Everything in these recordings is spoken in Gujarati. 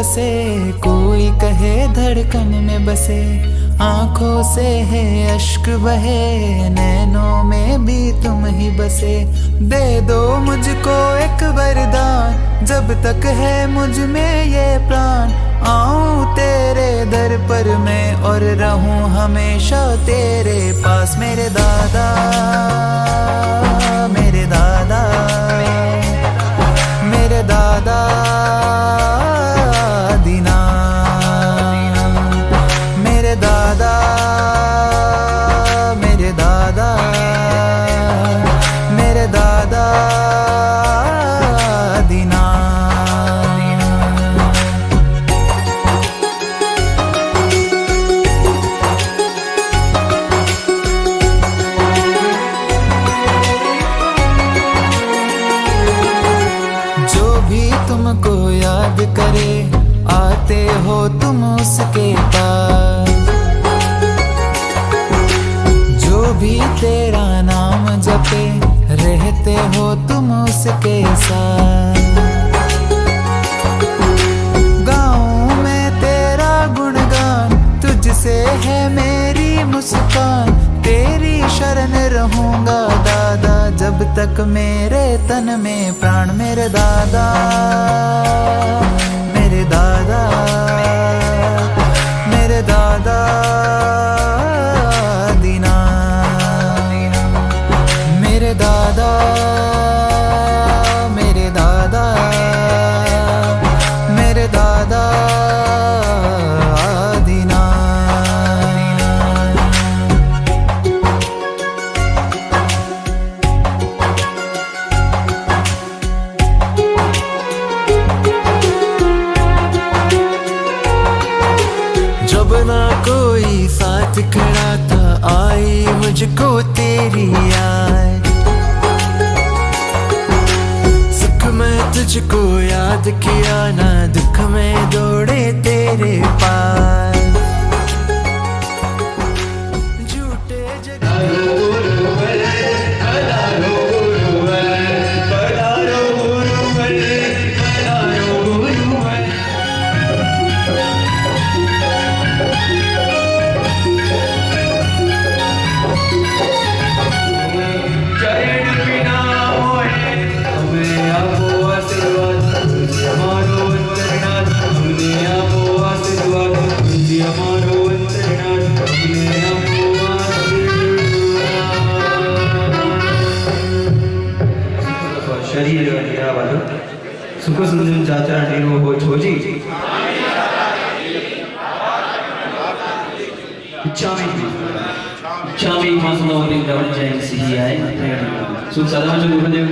बसे, कोई कहे धड़कन में बसे। आंखों से है अश्क बहे, नैनों में भी तुम ही बसे। दे दो मुझको एक वरदान, जब तक है मुझ में ये प्राण। आऊं तेरे दर पर मैं और रहूं हमेशा तेरे पास। मेरे दादा, मेरे दादा, मेरे दादा दीना, मेरे दादा, मेरे दादा, मेरे दादा दीना। तुमको याद करे आते हो तुम उसके पास, जो भी तेरा नाम जपे रहते हो तुम उसके साथ। गाऊं मैं तेरा गुणगान, तुझसे है मेरी मुस्कान। तेरी शरण रहूंगा दादा, जब तक मेरे तन में प्राण। मेरे दादा, मेरे दादा, मेरे दादा दीना, मेरे दादा, मेरे दादा, मेरे दादा दीना। जब ना कोई साथ खड़ा था, आई मुझको तेरी याद। सुख में तुझको याद किया ना, दुख में दौड़े तेरे पास। झूठे शरीर वालों सुख सुंदर चाचा नीरो हो छोजी इच्छामी मासनो दिन दवन जैन सी आए सुख सदा जो गुरुदेव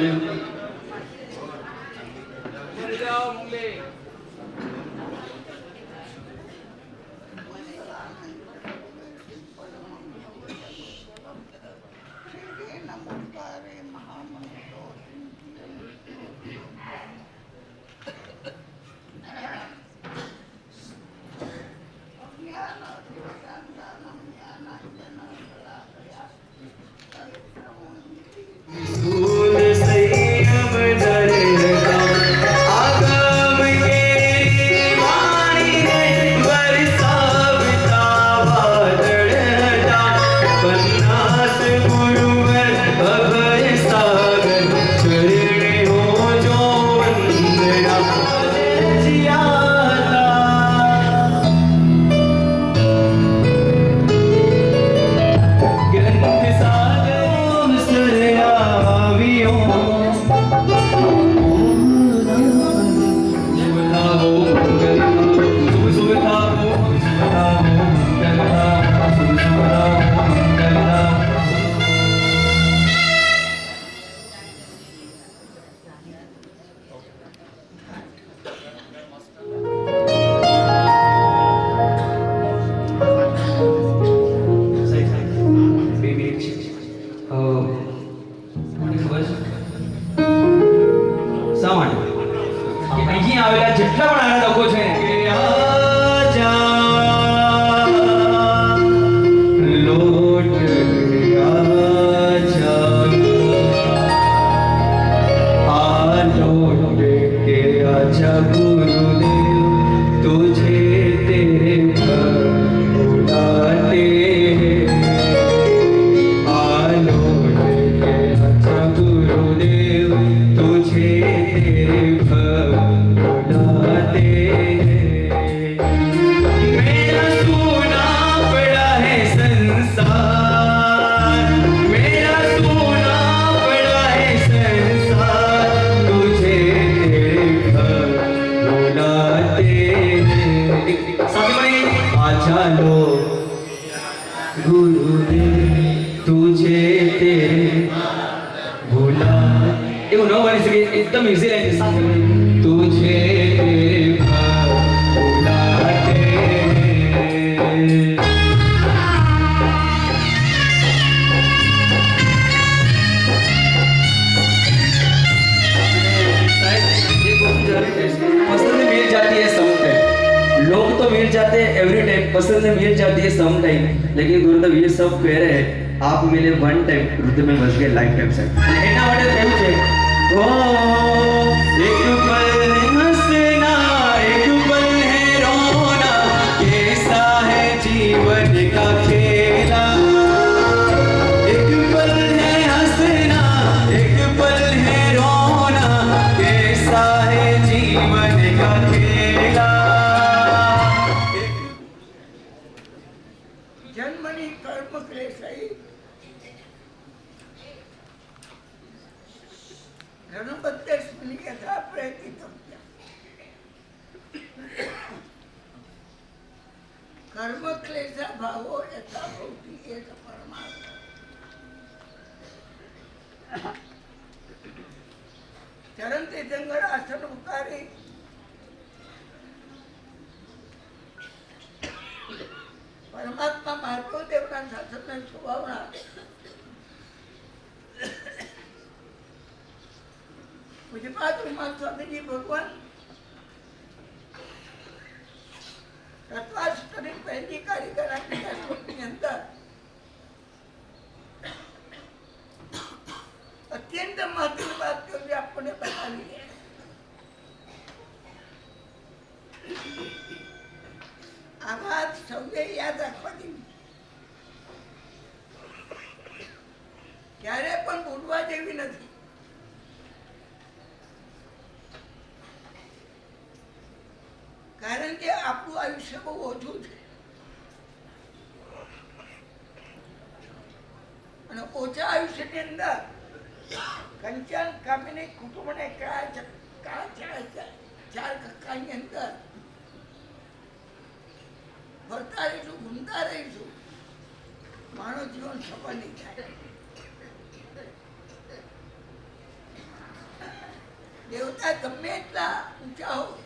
ગુરુદેવ તુજે તેરે ભૂલા એવું ન બની શકે એકદમ ઇઝી લાઈન છે તુજે તેરે ભૂલાતે पसंद मिल जाती है सम टाइम लोग तो मिल जाते हैं एवरी टाइम पसंद मिल जाती है सम टाइम लेकिन गुरुदेव ये सब कह रहे हैं आप मिले वन टाइम हृदय में बस गए लाइफ टाइम से एना માટે થયું છે ઓ એક પલ હસના એક પલ है रोना कैसा है जीवन का खेला एक पल है हंसना एक पल है रोना कैसा है जीवन का खेला जन्मनि कर्म क्लेशै धनुबद्धस्मिन् यथा प्रयतितव्यम् कर्म क्लेश भावो यथा भवति एक परमात्मा चरण तीर्थंकर आसन उतारी परमात्मा महादेव देवना शासन स्वभावना पूज्यपाद हनुमान स्वामी जी भगवान तत्वाष्टमी पहली कारिगरा की अंदर अत्यंत महत्वपूर्ण बात जो भी आपने बता दी है आ बात सौने याद रखવાની ક્યારે પણ ભૂલવા જેવી નથી કારણ કે આપણું આયુષ્ય બહુ ઓછું છે અને ઓછા આયુષ્યની અંદર કંચન કામિની કુટુંબને ચાર કક્કાની અંદર ફરતા રહીશું ઘૂમતા રહીશું માનવ જીવન સફળ નહીં થાય દેવતા ગમે એટલા ઊંચા હોય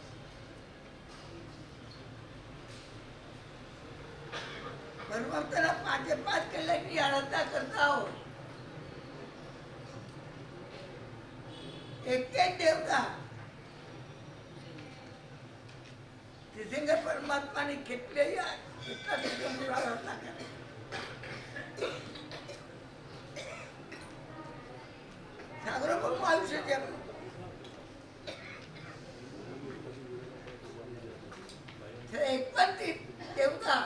ભગવંતના 5 કલાકની આરાધના કરતા હોય એક દેવતા તીર્થંકર પરમાત્માની કેટલા આરાધના કરે સાગરો પણ આયુષ્ય છે એક પણ દેવતા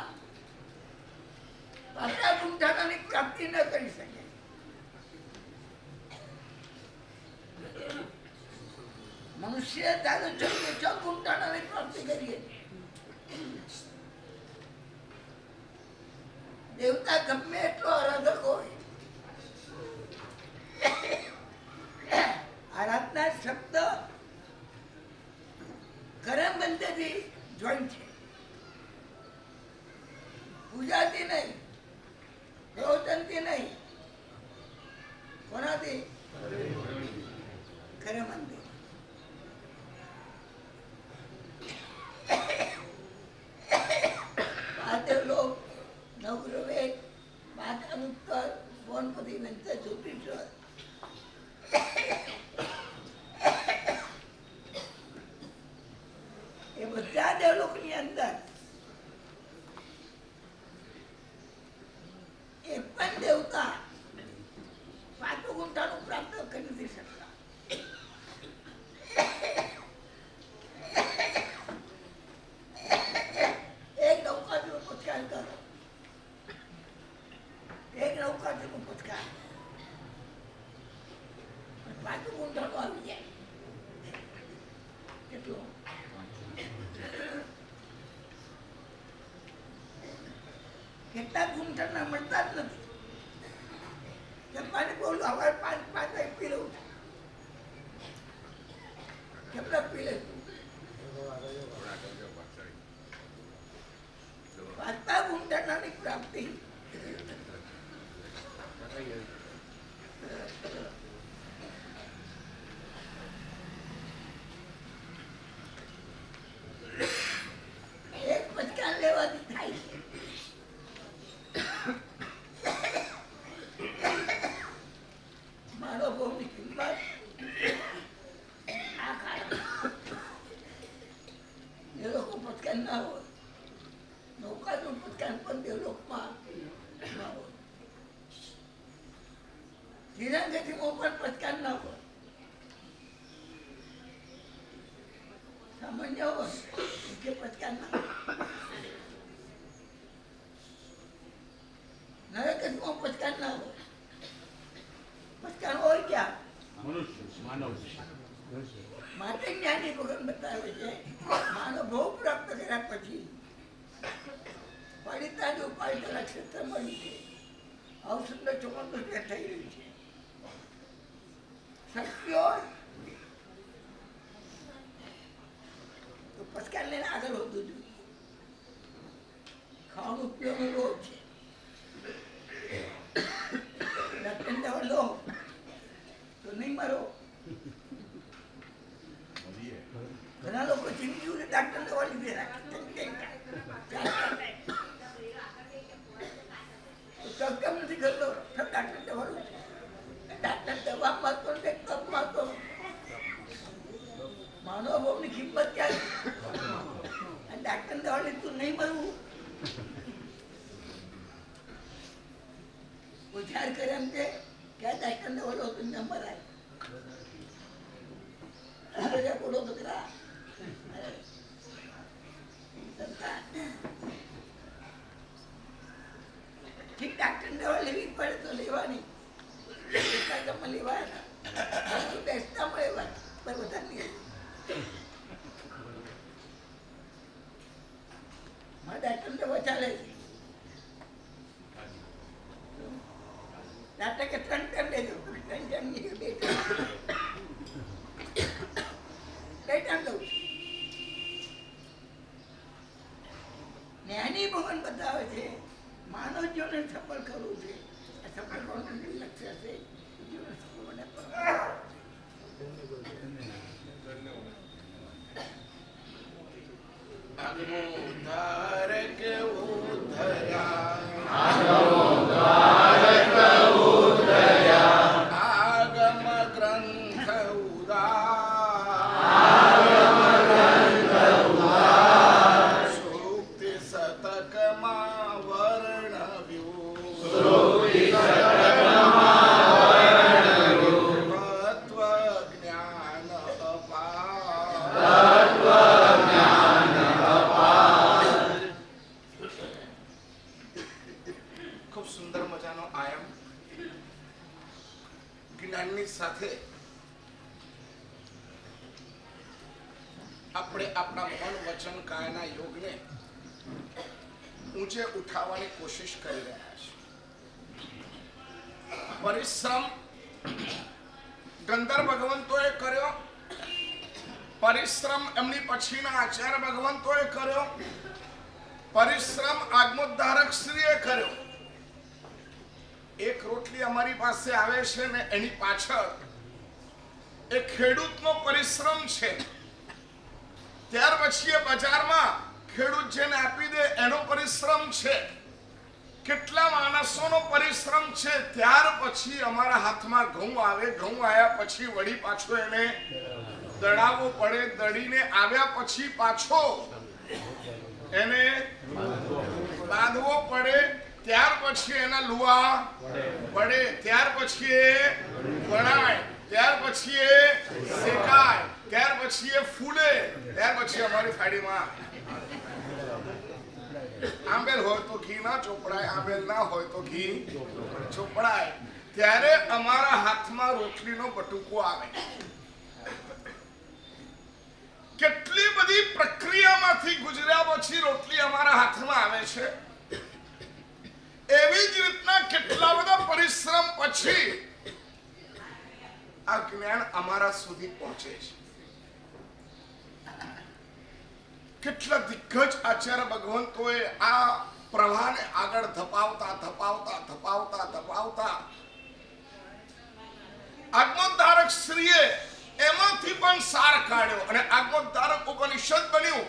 પાછા ગુંઠાણાની પ્રાપ્તિ ન કરી શકે મનુષ્ય દાદા છ ગુંઠાણાની પ્રાપ્તિ કરીએ દેવતા ગમે એટલો આરાધક હોય આરાધના શબ્દ કરમ બંધથી જોઈન્ટ છે પૂજાથી નહીં પ્રવચનથી નહીં કોનાથી ખરે મંદિર મહાદેવ લોક નવગ્રહ માતા ઉત્તર વનપતિ નંતર જ્યોતિષ એ બધા દેવલોકની અંદર એક પણ દેવતા 5 ગુંઠાનું પ્રાપ્ત કરી નથી શકતા એક નૌકાનું પુરસ્કાર કરો એક નૌકાનું પુરસ્કાર 5 ગુંઠાનું આવી જાય કેટલું કેટલાક ગુંઠાના મળતા જ નથી કે પાણી બોલું હવે 5 પી લઉં કેટલા પી લઈશું 5 ગુંઠાનાની પ્રાપ્તિ એક પચકાન લેવાથી થાય છે. મારો બહુની કિંમત આ કારણ એ લોકો પચકાન ના હોય. નૌકાનું પચકાન પણ દેવલોકમાં ના હોય. ધીરંગતિમાં પણ પચકાન ના હોય. સામાન્ય હોય કે પચકાન ના હોય. નરકમાં પચકાન ના હોય. પચકાન હોય ક્યાં? માટે જ્ઞાની ભગવાન બતાવે છે માનવ ભોગ પ્રાપ્ત કર્યા પછી પાડિતાની ઉપાય તરફ ક્ષેત્ર મળ્યું છે. આવું સુંદર ચોકંદો થઈ રહ્યું છે. શક્તિ હોય તો પચકાન લઈને આગળ વધવું જોઈએ. ખાવાનું ઉપયોગનો રોગ છે. ડૉક્ટરની દવા લો તો નહીં મરો. ઘણા લોકો જિંદગી ડાક્ટર દવા લીધે રાખે. કેમ નથી કરતો? ડાક્ટર દવા લો. ડાક્ટર દવા મારતો ને કપ મારતો. માનવ ભાવની કિંમત ક્યાં? ડાક્ટર દવા લીધું નહીં મરવું. વિચાર કરે એમ કે ક્યાં ડાક્ટર દવા લો તો નંબર આવે બોલો દીકરા. ઠીક ડાક્ટર દવા લેવી પડે તો લેવાની. લેવાય બેસતા મળે બધા મારા ડાક્ટર દવા ચાલે છે. ડાક્ટર કે 3 કરી લેજો. 3 જણની 2 ટાઈમ દઉં. જ્ઞાની ભગવાન બતાવે છે માનવ જીવનને સફળ કરવું છે. આ સફળ કરવાનું લક્ષ્ય છે. જીવન સફળ બને. આપણે આપણા મન વચન કાયના યોગને ઊંચે ઉઠાવવાની કોશિશ કરી રહ્યા છે. પરિશ્રમ ગંધર્વ ભગવંતોએ કર્યો. પરિશ્રમ એમની પછીના આચાર્ય ભગવંતોએ કર્યો. પરિશ્રમ આગમોદ્ધારક શ્રીએ કર્યો. એક રોટલી અમારી પાસે આવે છે ને એની પાછળ એ ખેડૂતનો પરિશ્રમ છે. ત્યાર પછી એ બજારમાં ખેડૂત જેને આપી દે એનો પરિશ્રમ છે. કેટલા માણસોનો પરિશ્રમ છે. ત્યાર પછી અમારા હાથમાં ઘઉં આવે. ઘઉં આવ્યા પછી વળી પાછો એને દળાવવો પડે. દળીને આવ્યા પછી પાછો એને બાંધવો પડે. ત્યાર પછી એના લુવા પડે. ત્યાર પછી એ વણાય. ત્યાર પછી એ શેકાય. ત્યાર પછી એ ફૂલે. ત્યાર પછી અમારી થાળીમાં આંબેલ હોય તો ઘી ના ચોપડાય. આંબેલ ના હોય તો ઘી ચોપડાય. ત્યારે અમારા હાથમાં રોટલીનો બટુકો આવે. કેટલી બધી પ્રક્રિયામાંથી ગુજર્યા પછી રોટલી અમારા હાથમાં આવે છે. એવી જ રીતના કેટલા બધા પરિશ્રમ પછી આ જ્ઞાન અમારા સુધી પહોંચે છે. કેટલા દિગ્ગજ આચાર્ય ભગવંતોએ આ પ્રવાહને આગળ ધપાવતા બગાડ્યો અને આગમોદ્ધારક ઉપનિષદ બન્યું.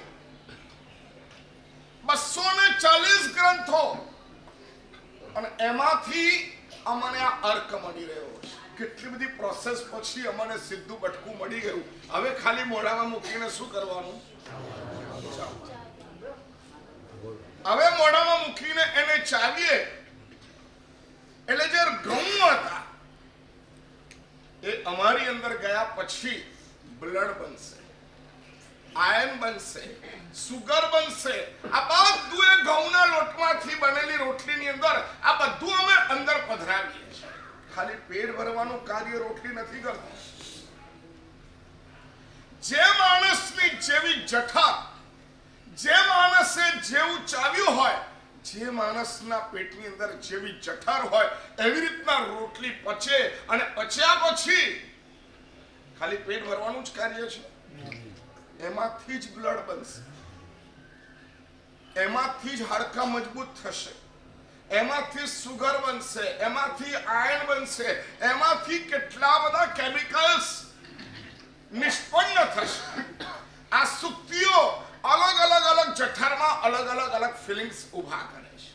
240 ગ્રંથો અને એમાંથી અમને આ અર્ક મળી રહ્યો છે. કેટલી બધી પ્રોસેસ પછી અમને સીધું બટકું મળી ગયું. હવે ખાલી મોઢામાં મૂકીને શું કરવાનું? હવે મોઢામાં મૂકીને એને ચાવીએ એટલે જે ઘઉં હતા એ અમારી અંદર ગયા પછી બ્લડ બનશે, આયર્ન બનશે, સુગર બનશે. આ બધું એ ઘઉંના લોટમાંથી બનેલી રોટલીની અંદર આ બધું અમે અંદર પધરાવીએ છીએ. ખાલી પેટ ભરવાનું કાર્ય રોટલી નથી કરતું. જે માણસની જેવી જઠર, જે માણસે જેવું ચાવ્યું હોય, જે માણસના પેટની અંદર જેવી જઠર હોય એવી રીતના રોટલી પચે અને પચ્યા પછી ખાલી પેટ ભરવાનું જ કાર્ય છે. એમાંથી જ બ્લડ બનશે, એમાંથી જ હાડકા મજબૂત થશે, એમાંથી સુગર બનશે, એમાંથી આયર્ન બનશે, એમાંથી કેટલા બધા કેમિકલ્સ નિષ્પન્ન થશે. આ સુક્તિઓ અલગ અલગ અલગ જઠરમાં અલગ અલગ અલગ ફિલિંગ્સ ઉભા કરે છે.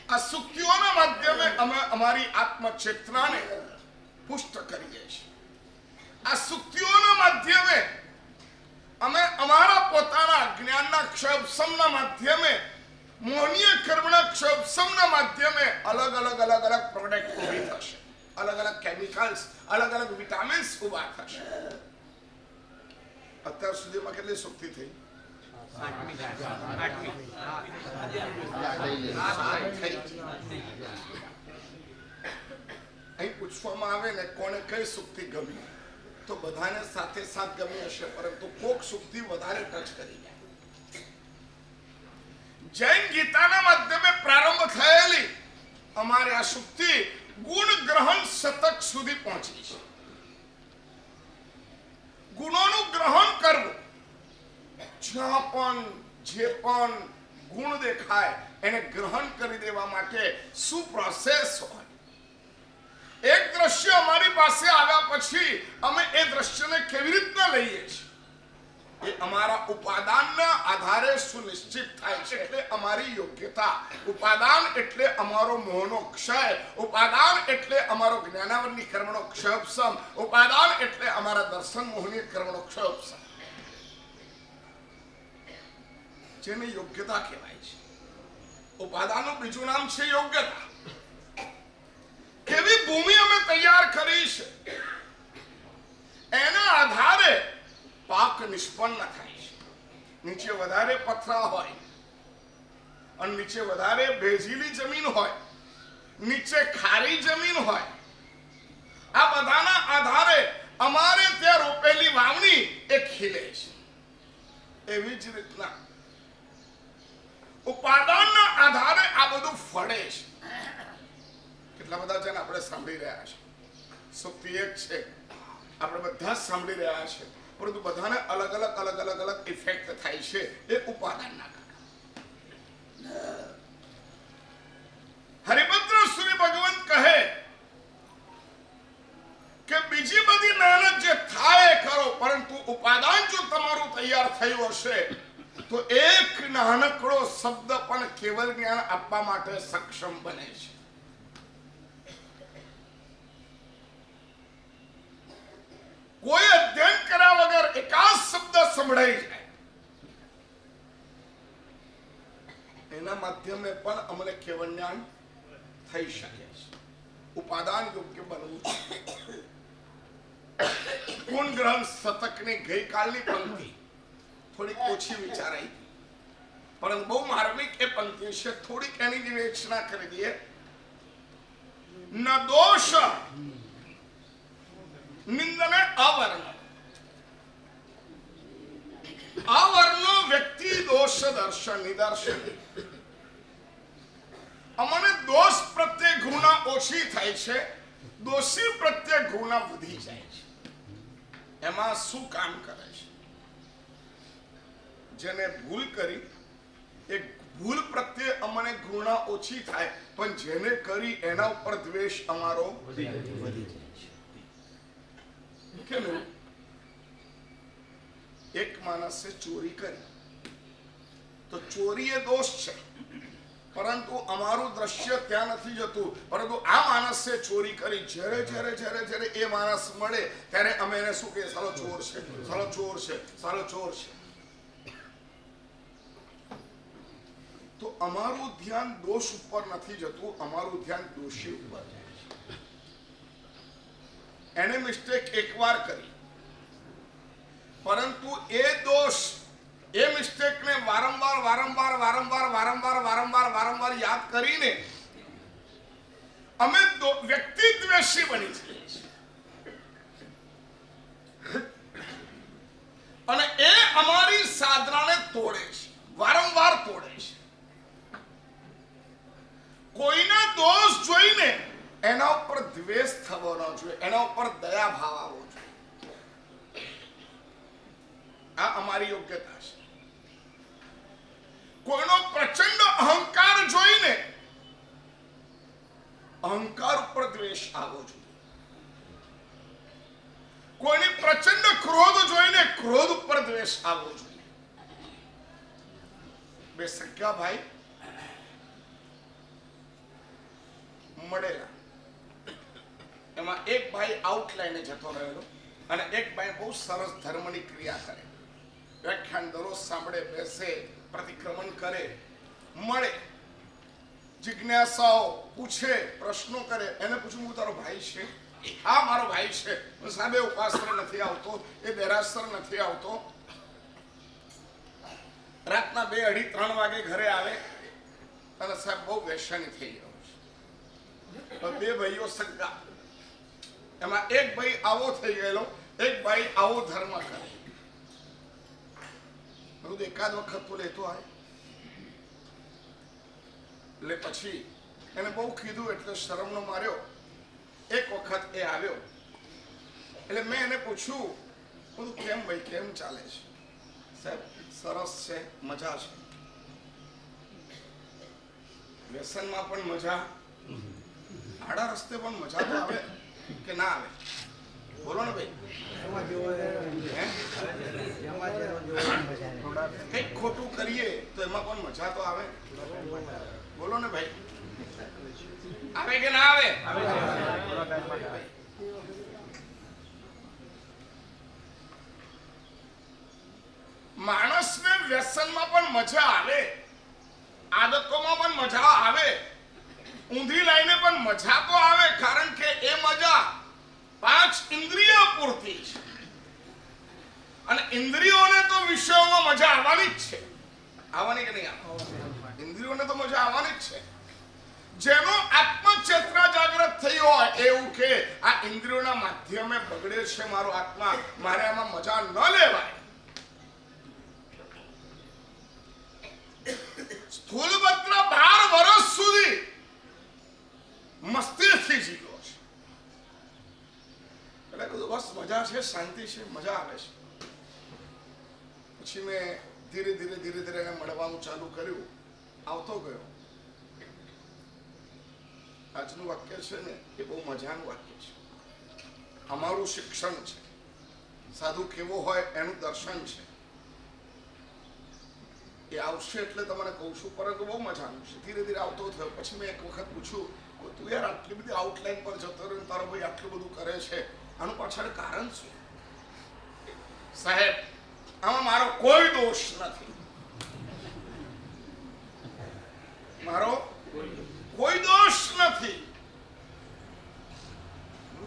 આ સુક્તિઓના માધ્યમે અમે અમારી આત્મચેતનાને પુષ્ટ કરીએ છીએ. આ સુક્તિઓના માધ્યમે અમે અમારા પોતાના જ્ઞાનના ક્ષયોપશમના માધ્યમે, મોહનીય કર્મના ક્ષયોપશમના માધ્યમે અલગ અલગ અલગ અલગ પ્રોડક્ટ ઊભી થશે. અલગ અલગ કેમિકલ્સ, અલગ અલગ વિટામિન્સ ઉભા થશે. અત્યાર સુધીમાં કેટલી સુક્તિ થઈ? અહીં પૂછવામાં આવે ને કોને કઈ સુક્તિ ગમી, તો બધાને સાથે સાથ ગમી હશે, પરંતુ કોક સુક્તિ વધારે ટચ કરી જાય. જૈન ગીતાના માધ્યમે પ્રારંભ થયેલી અમારી આ સુક્તિ ગુણ ગ્રહણ શતક સુધી પહોંચી છે. ગુણોનું ગ્રહણ કરવું, જ્યાં પણ જે પણ ગુણ દેખાય એને ગ્રહણ કરી દેવા માટે શું પ્રોસેસ હોય. એક દ્રશ્ય અમારી પાસે આવ્યા પછી અમે એ દ્રશ્યને કેવી રીતના લઈએ છીએ એ અમારા ઉપાદાનના આધારે સુનિશ્ચિત થાય છે. એટલે અમારી યોગ્યતા. ઉપાદાન એટલે અમારો મોહનો ક્ષય, ઉપાદાન એટલે અમારો જ્ઞાનાવરની કર્મનો ક્ષયોપશમ, ઉપાદાન એટલે અમારા દર્શન મોહની કર્મનો ક્ષયોપશમ, જેને યોગ્યતા કહેવાય છે. ઉપાદાનનું બીજું નામ છે યોગ્યતા. કેવી ભૂમિ અમે તૈયાર કરી છે એના આધારે પાક નિષ્પન્ન થાય છે. નીચે વધારે પથરા હોય અને નીચે વધારે ભેજીલી જમીન હોય, નીચે ખારી જમીન હોય, આ બધાના આધારે અમારે ત્યાં રોપેલી વાવણી એ ખીલે છે. એવી જ રીતના ઉપાદાનના આધારે આ બધું ફળે છે. કેટલા બધા છે ને આપણે સાંભળી રહ્યા છે. સુક્તિ એક છે, આપણે બધા સાંભળી રહ્યા છે, પરંતુ બધાને અલગ અલગ અલગ અલગ અલગ ઇફેક્ટ થાય છે એ ઉપાદાનના કારણે. હરિભદ્ર સૂરી ભગવંત કહે કે બીજી બધી મહેનત જે થાય કરો, પરંતુ ઉપાદાન જો તમારું તૈયાર થયું હશે તો એક નાનકડો શબ્દ પણ કેવલ જ્ઞાન આપવા માટે સક્ષમ બને છે. કોઈ અધ્યયન કર્યા વગર એકાદ શબ્દ સંભળાઈ જાય એના માધ્યમે પણ અમને કેવળ જ્ઞાન થઈ શકે છે. ઉપાદાન યોગ્ય બનવું. ગુણ ગ્રહણ શતકની ગઈકાલની પંક્તિ થોડીક ઓછી વિચારાઈ, પરંતુ બહુ માર્મિક એ પંક્તિ છે. થોડીક એની વિવેચના કરી દઈએ. ન દોષ નિંદને અવર્ણ. અવર્ણ વ્યક્તિ દોષ દર્શન નિદર્શન. અમને દોષ પ્રત્યે ઘૃણા ઓછી થાય છે, દોષી પ્રત્યે ઘૃણા વધી જાય છે. એમાં શું કામ કરે છે? જેને ભૂલ કરી એ ભૂલ પ્રત્યે અમને ઘૃણા ઓછી થાય, પણ જેને કરી એના ઉપર દ્વેષ અમારો વધી જાય છે. કેમ? એક માણસે ચોરી કરી તો ચોરી એ દોષ છે, પરંતુ અમારું દ્રશ્ય ત્યાં નથી જતું, પરંતુ આ માણસે ચોરી કરી. જ્યારે જ્યારે જ્યારે જ્યારે એ માણસ મળે ત્યારે અમે એને શું કહીએ? સાલો ચોર છે, સાલો ચોર છે, સાલો ચોર છે. તો અમારું ધ્યાન દોષ ઉપર નથી જતું, અમારું ધ્યાન દોષી ઉપર જાય છે. એને મિસ્ટેક એકવાર કરી, પરંતુ એ દોષ, એ મિસ્ટેકને વારંવાર વારંવાર વારંવાર વારંવાર વારંવાર વારંવાર યાદ કરીને અમે વ્યક્તિ દ્વેષી બની જઈએ છીએ. અને એ અમારી સાધનાને તોડે છે, વારંવાર તોડે છે. કોઈના દોષ જોઈને એના ઉપર દ્વેષ થવો ન જોઈએ, એના ઉપર દયા ભાવ આવવો જોઈએ. આ અમારી યોગ્યતા છે. કોઈનો પ્રચંડ અહંકાર જોઈને અહંકાર ઉપર દ્વેષ આવવો જોઈએ. કોઈની પ્રચંડ ક્રોધ જોઈને ક્રોધ ઉપર દ્વેષ આવવો જોઈએ. બે સગા ભાઈ મળેલા, એમાં એક ભાઈ આઉટલાઈને જતો રહેલો અને એક ભાઈ બહુ સરસ ધર્મની ક્રિયા કરે, વ્યાખ્યાન દરરોજ સાંભળે, બેસે, પ્રતિક્રમણ કરે, મળે, જિજ્ઞાસાઓ પૂછે, પ્રશ્નો કરે. એને પૂછ્યું, હું તારો ભાઈ છે? હા મારો ભાઈ છે. સાહેબ એ ઉપાસના નથી આવતો, એ દેરાસર નથી આવતો, રાતના 2, 2:30, 3 વાગે ઘરે આવે અને સાહેબ બહુ વ્યસની થઈ ગયો છે. બે ભાઈઓ સગા, એમાં એક ભાઈ આવો થઈ ગયેલો, એક ભાઈ આવો ધર્મ કરે. બધું એકાદ વખત તો લેતો આવે. એટલે પછી એને બહુ કીધું એટલે શરમનો માર્યો. એક વખત એ આવ્યો એટલે મેં એને પૂછ્યું, બધું કેમ ભાઈ, કેમ ચાલે છે? સાહેબ સરસ છે, મજા છે. વ્યસનમાં પણ મજા, આડા રસ્તે પણ મજા તો આવે કે ના આવે? બોલો ને ભાઈ. કઈક ખોટું કરીએ તો એમાં પણ મજા તો આવે. બોલો ને ભાઈ, આવે કે ના આવે? માણસને વ્યસનમાં પણ મજા આવે, આદતોમાં પણ મજા આવે, ઊંધી લાઈને પણ મજા તો આવે, કારણ કે એ મજા 5 ઇન્દ્રિયો પૂરતી છે. અને ઇન્દ્રિયોને તો વિષયોમાં મજા આવવાની જ છે. આવવાની કે નહીં આવવાની? ઇન્દ્રિયોને તો મજા આવવાની જ છે. જેનો આત્મચેતના જાગૃત થઈ હોય એવું કે આ ઇન્દ્રિયોના માધ્યમે બગડે છે મારો આત્મા, મારે આમાં મજા ન લેવાય. સ્થૂલભદ્ર 12 વર્ષ સુધી મસ્તીથી જીવ્યો છે. એટલે કીધું બસ મજા છે, શાંતિ છે, મજા આવે છે. પછી મેં ધીરે ધીરે ધીરે ધીરે એને મળવાનું ચાલુ કર્યું, આવતો ગયો. આજનું વાક્ય છે ને એ બહુ મજાનું વાક્ય છે. અમારું શિક્ષણ છે, સાધુ કેવો હોય એનું દર્શન છે. એ આવશે એટલે તમને કહું છું, પરંતુ બહુ મજાનું છે. ધીરે ધીરે આવતો થયો. પછી મેં એક વખત પૂછ્યું, તું યાર આટલી બધી આઉટલાઈન પર જતો રહ્યો, તારો ભાઈ આટલું બધું કરે છે, આનું પાછળ કારણ શું? સાહેબ આમાં મારો કોઈ દોષ નથી, મારો કોઈ દોષ નથી.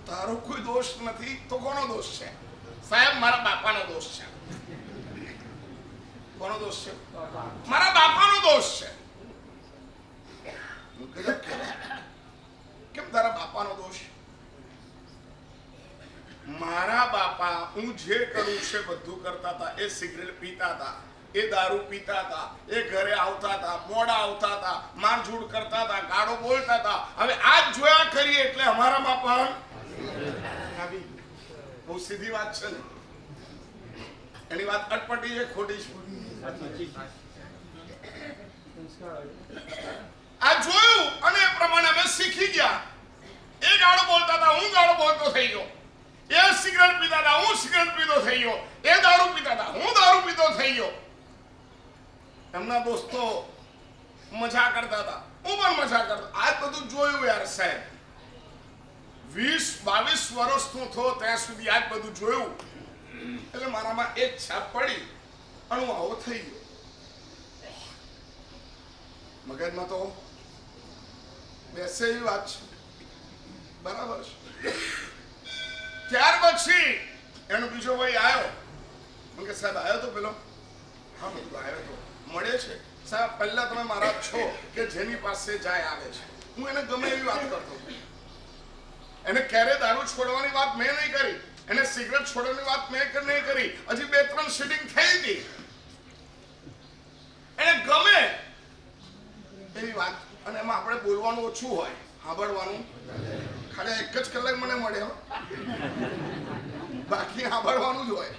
તારો કોઈ દોષ નથી તો કોનો દોષ છે? સાહેબ મારા બાપાનો દોષ છે. કોનો દોષ છે? મારા બાપાનો દોષ છે. કેમ તારા બાપાનો દોષ? મારા બાપા હું જે કરું છે બધું કરતા હતા. એ સિગરેટ પીતા હતા, એ દારૂ પીતા હતા, એ ઘરે આવતા હતા, મોડા આવતા હતા, મારઝૂડ કરતા હતા, ગાળો બોલતા હતા. હવે આજ જોયા કરીએ એટલે અમારા બાપા બહુ સીધી વાત છે ને. એની વાત અટપટી છે, ખોટી છે. આ જોયું અને એ પ્રમાણે અમે શીખી ગયા. એ ગાળો બોલતા હતા, હું ગાળો બોલતો થઈ ગયો. એ સિગરેટ પીતા હતા, હું સિગરેટ પીતો થઈ ગયો. એ દારૂ પીતા હતા, હું દારૂ પીતો થઈ ગયો. એમના દોસ્તો મજા કરતા હતા, હું પણ મજા કરતો. આ બધું જોયું યાર સાહેબ. 20-22 વર્ષનો થયો ત્યાં સુધી આ બધું જોયું. એટલે મારામાં એક છાપ પડી અને હું આવો થઈ ગયો. મગજમાં તો બેસે એવી વાત છે, બરાબર છે. ત્યાર પછી એનો બીજો ભાઈ આવ્યો. મને કે સાહેબ આવ્યો તો પેલો? હા બધું આવ્યો તો, મળે છે સાહેબ. પહેલા તમે મારા છો કે જેની પાસે જાય આવે છે. હું એને ગમે એવી વાત કરતો. એને ક્યારે દારૂ છોડવાની વાત મેં નહીં કરી, એને સિગરેટ છોડવાની વાત મેં નહીં કરી. હજી 2-3 સીટિંગ થઈ હતી. એને ગમે એવી વાત, અને એમાં આપણે બોલવાનું ઓછું હોય, સાંભળવાનું ખાલી 1 જ કલાક મને મળે, બાકી સાંભળવાનું જ હોય.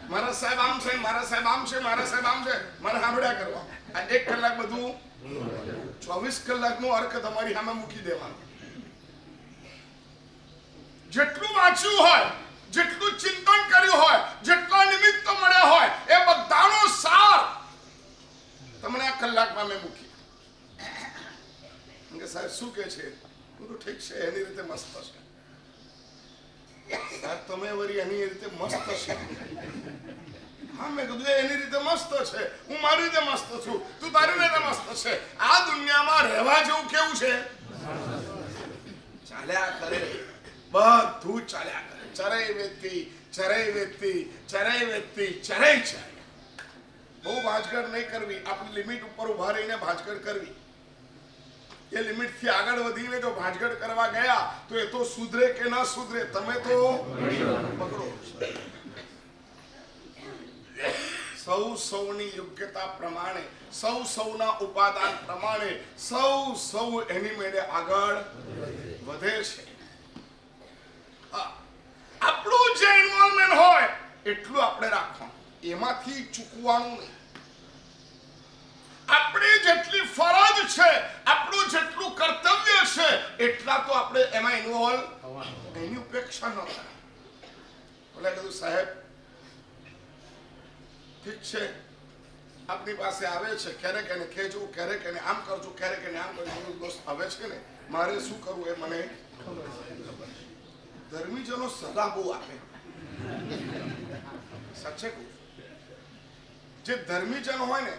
મારા સાહેબ આમ છે, મારા સાહેબ આમ છે, મારા સાહેબ આમ છે, મારે સાંભળ્યા કરવા. આ 1 કલાક બધું 24 કલાકનો અર્ક તમારી સામે મૂકી દેવાનો. જેટલું વાંચ્યું હોય, જેટલું ચિંતન કર્યું હોય, જેટલા નિમિત્તો મળ્યા હોય, એ બધાનો સાર તમને આ કલાકમાં મેં મૂકી. કે સાહેબ શું કે છે? બધું ઠીક છે, એની રીતે મસ્ત છે. સાહેબ તમે વળી એની રીતે મસ્ત છે? હા મેં કીધું એની રીતે મસ્ત છે, હું મારી રીતે મસ્ત છું, તું તારી રીતે મસ્ત છે. આ દુનિયામાં રહેવા જેવું કેવું છે? ચાલ્યા કરે, બધું ચાલ્યા કરે. ચરય વેત્તિ, ચરય વેત્તિ, ચરય વેત્તિ, ચરય ચાય. બહુ ભાંજગડ નહીં કરવી. આપણી લિમિટ ઉપર ઉભા રહીને ભાંજગડ કરવી. એ લિમિટ થી આગળ વધીને જો ભાંજગડ કરવા ગયા તો એ તો સુધરે કે ના સુધરે, તમે તો પકડો. સૌ સૌની યોગ્યતા પ્રમાણે, સૌ સૌના ઉપાદાન પ્રમાણે સૌ એની મેળે આગળ વધે છે. આપણું જે ઇન્વોલ્વમેન્ટ હોય એટલું આપણે રાખવાનું, એમાંથી ચૂકવાનું નહીં. આપણી જેટલી ફરજ છે, આપણું જેટલું કર્તવ્ય છે, એટલા તો આપણે એમાં ઇન્વોલ્વ, એની ઉપેક્ષા ન થાય. બોલે કીધું સાહેબ ઠીક છે, આપણી પાસે આવે છે, ક્યારેક એને કહેજો, ક્યારેક એને આમ કરજો, ક્યારેક એને આમ કરજો. દોસ્ત આવે છે ને, મારે શું કરવું એ મને ખબર. ધર્મીજનો સલાહ બહુ આપે, સાચે કહું. જે ધર્મીજન હોય ને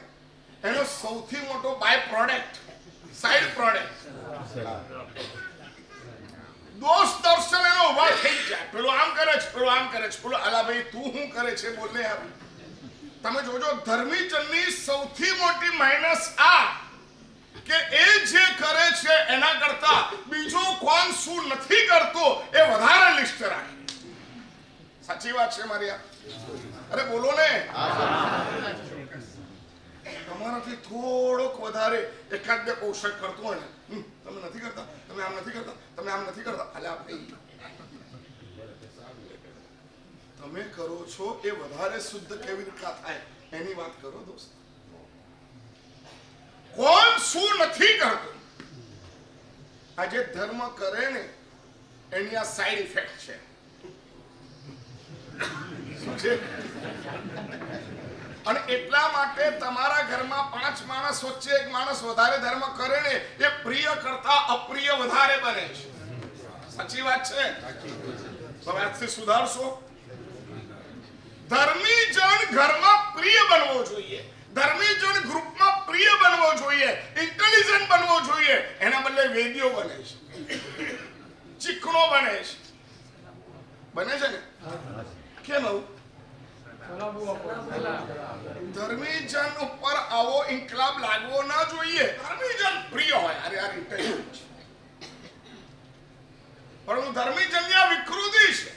એનો સૌથી મોટો બાય પ્રોડક્ટ, સાઇડ પ્રોડક્ટ, દોષ દર્શન એનો ઉભા થઈ જાય. પેલો આમ કરે છે, પેલો આમ કરે છે, પેલો અલા ભાઈ તું શું કરે છે બોલને યાર. તમે જોજો ધર્મીજનની સૌથી મોટી માઇનસ આ કે એ જે કરે છે એના કરતા બીજો કોણ શું નથી કરતો એ વધારે લિસ્ટ રાખે. સાચી વાત છે મારી? અરે બોલો ને. તમારાથી થોડોક વધારે 1-2 કૌશલ કરતો હોય ને, તમે નથી કરતા, તમે આમ નથી કરતા, તમે આમ નથી કરતા, અલ્યા ભાઈ તમે કરો છો એ વધારે શુદ્ધ કેવી રીતના થાય એની વાત કરો દોસ્ત. કોણ શું નથી કરતું, આ જે ધર્મ કરે ને એની આ સાઈડ ઇફેક્ટ છે. શું છે? અને એટલા માટે તમારા ઘરમાં 5 માણસ વચ્ચે 1 માણસ વધારે ધર્મ કરે ને એ પ્રિય કરતા અપ્રિય વધારે બને છે. સાચી વાત છે? તમે આજથી સુધારશો. ધર્મીજન ઘરમાં પ્રિય બનવો જોઈએ, ધર્મીજન ગ્રુપમાં પ્રિય બનવો જોઈએ, ઇન્ટેલિજન્ટ બનવો જોઈએ. એના બદલે વેદ્યો બને છે, ચીકણો બને છે. બને છે ને? કેમ આવું? ધર્મીજન ઉપર આવો ઇન્કલાબ લાગવો ના જોઈએ. ધર્મીજન પ્રિય હોય, અરે યાર ઇન્ટેલિજન્ટ છે, પરંતુ ધર્મીજનની આ વિકૃતિ છે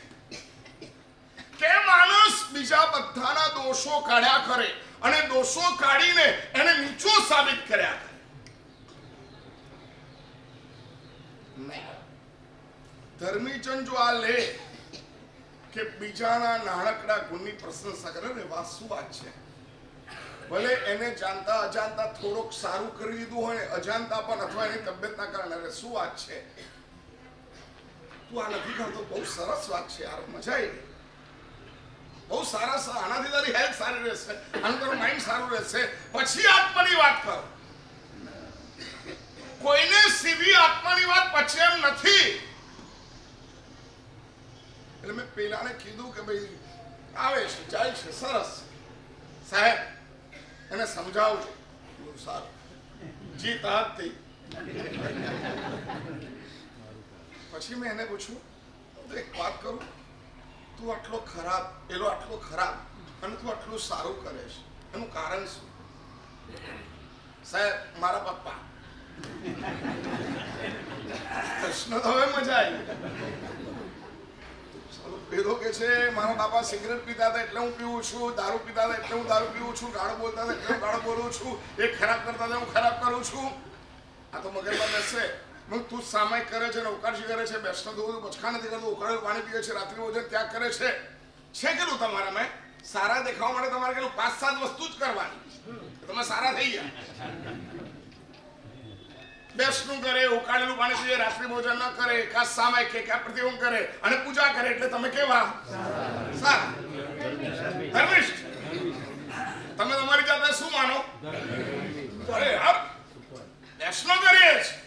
કે માણસ બીજા બધાના દોષો કાઢ્યા કરે અને દોષો કાઢીને એને નીચો સાબિત કર્યા કરે. ધર્મીજન જો આ લે કે બીજાના નાનકડા ગુણની પ્રશંસા કરે ને, વાત શું વાત છે. ભલે એને જાણતા અજાણતા થોડોક સારું કરી દીધું હોય, અજાણતા પણ અથવા એની તબિયતના કારણે, શું વાત છે. તું આ નથી કરતો, બહુ સરસ વાત છે યાર, મજા આવી ગઈ, બહુ સરસ, આનાથી તારી હેલ્થ સારી રહેશે, આનું તારું માઇન્ડ સારું રહેશે, પછી આત્માની વાત કરો. કોઈને સીધી આત્માની વાત પછી એમ નથી. એટલે મેં પેલાને કીધું કે ભાઈ આવે છે, જાય છે, સરસ સાહેબ, એને સમજાવજો. સારું, જીત હાથ થઈ. પછી મેં એને પૂછ્યું, તો એક વાત કરું, તું આટલો ખરાબ, પેલો આટલો ખરાબ, અને તું આટલું સારું કરે છે, એનું કારણ શું? સાહેબ, મારા પપ્પા. પ્રશ્ન તો હવે મજા આવી. પેલો કે છે મારા બાપા સિગરેટ પીતા હતા એટલે હું પીવું છું, દારૂ પીતા હતા એટલે હું દારૂ પીવું છું, ગાળો બોલતા હતા એટલે હું ગાળો બોલું છું, એ ખરાબ કરતા હતા હું ખરાબ કરું છું. આ તો મગજમાં બેસે. તું સામાયિક કરે છે, ઉકાળજી કરે છે, બેસનો દૂધ બચકા નથી કરતો, ઉકાળેલું પાણી પીએ છે, રાત્રિ ભોજન ત્યાગ કરે છે. છે કેટલું તમારા? મેં સારા દેખાવા માટે તમારે કેટલું 5-7 વસ્તુ જ કરવાની, તમે સારા થઈ ગયા. બેસનું કરે, ઉકાળેલું પાણી પીએ, રાત્રિ ભોજન ન કરે, એકાદ સામાયિક એકાદ પ્રતિબંધ કરે અને પૂજા કરે, એટલે તમે કેવા? સારા, ધર્મિષ્ઠ. તમે તમારી જાતે શું માનો? અરે યાર, બેસનો કરીએ છીએ,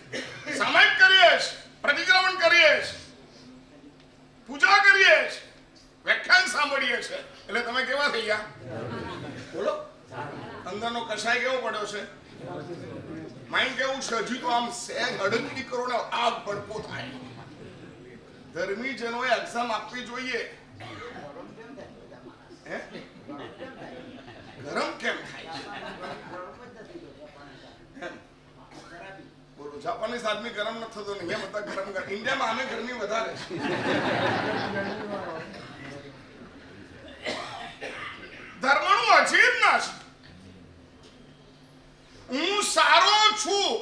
સામાયિક કરીએ છીએ, પ્રતિક્રમણ કરીએ છીએ, પૂજા કરીએ છીએ, વ્યાખ્યાન સાંભળીએ છીએ, એટલે તમે કેવા થઈ ગયા? બોલો. અંદરનો કશાય કેવો પડ્યો છે? માઇન્ડ કેવું છે? હજી તો આમ સેગ અડકતી કરો ને આગ ભડકો થાય. ધર્મી જનોએ એક્ઝામ આપવી જોઈએ. ગરમ કેમ થાય છે? બોલો, જાપાનીઝ આદમી ગરમ નથી થતો, ને બધા ગરમ. ઇન્ડિયામાં આમે ગરમી વધારે છે. ધર્મનું અજીબ ના છે. હું સારો છું,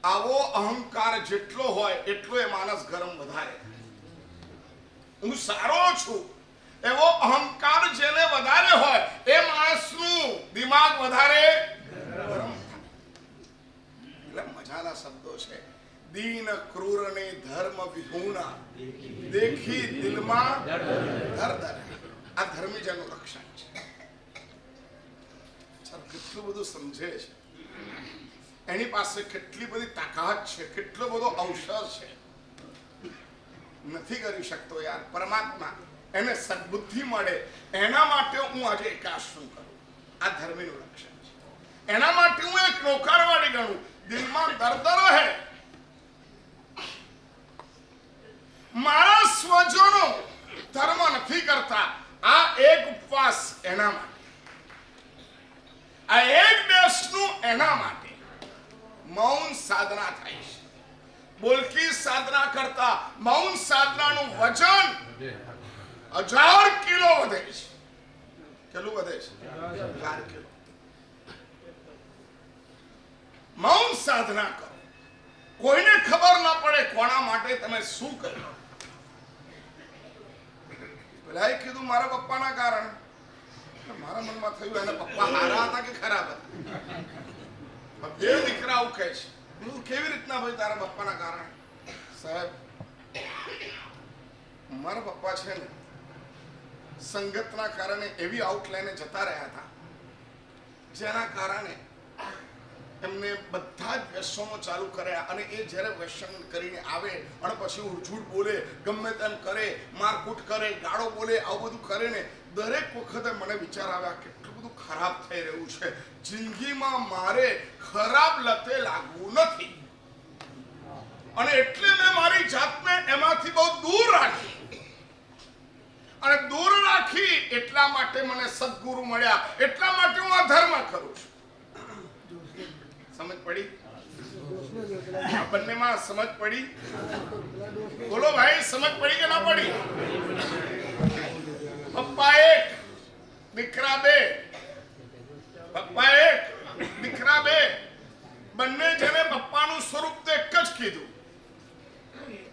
આવો અહંકાર જેટલો હોય એટલો એ માણસ ગરમ વધારે. હું સારો છું એવો અહંકાર જેને વધારે હોય એ માણસનું દિમાગ વધારે ગરમ થાય. એટલે મજાના શબ્દો છે. દીન ક્રૂર ને ધર્મ વિહૂણા, દેખી દિલમાં દર્દ. આ ધર્મીજનનું લક્ષણ છે. કેટલું બધું સમજે છે, એની પાસે કેટલી બધી તાકાત છે, કેટલો બધો અવસર છે, નથી કરી શકતો યાર. પરમાત્મા એને સદબુદ્ધિ મળે એના માટે હું આજે એકાશ્રમ કરું. આ ધર્મીનું લક્ષણ છે. એના માટે હું એક નોકરવાળી ગણું. દિલમાં દર્દ રહે. મારા સ્વજનો ધર્મ નથી કરતા, આ એક ઉપવાસ એના માટે, આ એક દેશનું એના માટે મૌન સાધના થાય છે. બોલકી સાધના કરતા મૌન સાધનાનું વજન 1000 કિલો વધે છે. કેટલું વધે છે? 1000 કિલો. મૌન સાધના કરો, કોઈને ખબર ના પડે કોના માટે તમે શું કર્યું. પેલાએ કીધું મારા પપ્પાના કારણે. મારા મનમાં થયું એના પપ્પા હારા હતા કે ખરાબ હતા? બે દીકરા આવું કહે છે. કેવી રીતના ભાઈ તારા પપ્પાના કારણે? સાહેબ, મારા પપ્પા છે ને સંગતના કારણે એવી આઉટલાઈને જતા રહ્યા હતા જેના કારણે એમને બધા જ વ્યસનો ચાલુ કર્યા. અને એ જ્યારે વ્યસન કરીને આવે અને પછી ઉઠૂઠ બોલે, ગમે તેમ કરે, મારકૂટ કરે, ગાળો બોલે, આવું બધું કરે ને, દરેક વખતે મને વિચાર આવ્યા કેટલું બધું ખરાબ થઈ રહ્યું છે. જિંદગીમાં મારે ખરાબ લતે લાગવું નથી, અને એટલે મેં મારી જાતને એમાંથી બહુ દૂર રાખી. અને દૂર રાખી એટલા માટે મને સદગુરુ મળ્યા, એટલા માટે હું આ ધર્મ કરું છું. સમજ પડી? આ બંનેમાં સમજ પડી? બોલો ભાઈ, સમજ પડી કે ના પડી? પપ્પા એક, દીકરા બે. પપ્પા એક, દીકરા બે. બંને જણે પપ્પાનું સ્વરૂપ તો એક જ કીધું.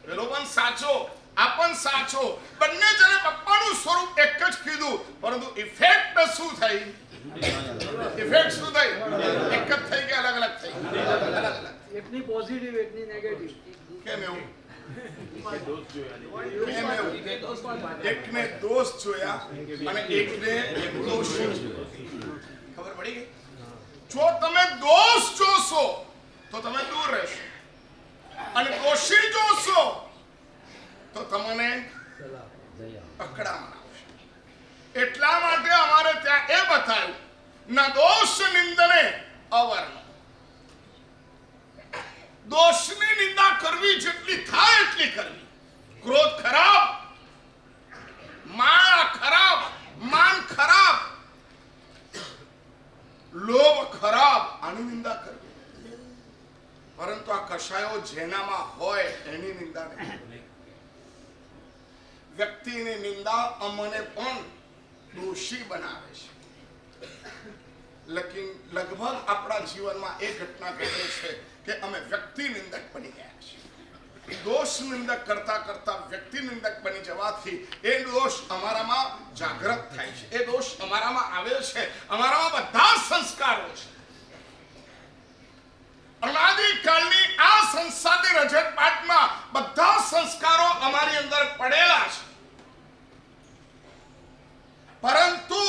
પેલો પણ સાચો, આ પણ સાચો. બંને જણે પપ્પાનું સ્વરૂપ એક જ કીધું, પરંતુ ઇફેક્ટ શું થઈ? ઇફેક્ટ શું થઈ? એક જ થઈ કે અલગ અલગ થઈ? એકની પોઝિટિવ, એકની નેગેટિવ. કેમ એવું? કેમ એવું? એકને દોષ જોયા અને એકને દોષી જોયા. ખબર પડી ગઈ? જો તમે દોષ જોશો તો તમે દૂર રહેશો અને દોષી જોશો તો તમને પકડામાં આવશે. એટલા માટે અમારે ત્યાં એ બતાવ્યું, ના દોષ નિંદને અવર્ણ. દોષની નિંદા કરવી જેટલી થાય એટલી કરવી. ક્રોધ ખરાબ, માયા ખરાબ, માન ખરાબ, લોભ ખરાબ, આની નિંદા કરવી. પરંતુ આ કશાયો જેનામાં હોય એની નિંદા નહીં. વ્યક્તિની નિંદા અમને પણ દોષી બનાવે છે. લગભગ આપણા જીવનમાં એ ઘટના ઘટે છે કે અમે વ્યક્તિ નિંદક બની ગયા છીએ. દોષ નિંદક કરતા કરતા વ્યક્તિ નિંદક બની જવાથી એ દોષ અમારામાં જાગૃત થાય છે. એ દોષ અમારામાં આવે છે. અમારામાં બધા સંસ્કારો છે. અનાદિકાળની આ સંસારની રજત પાટમાં બધા સંસ્કારો અમારી અંદર પડેલા છે. પરંતુ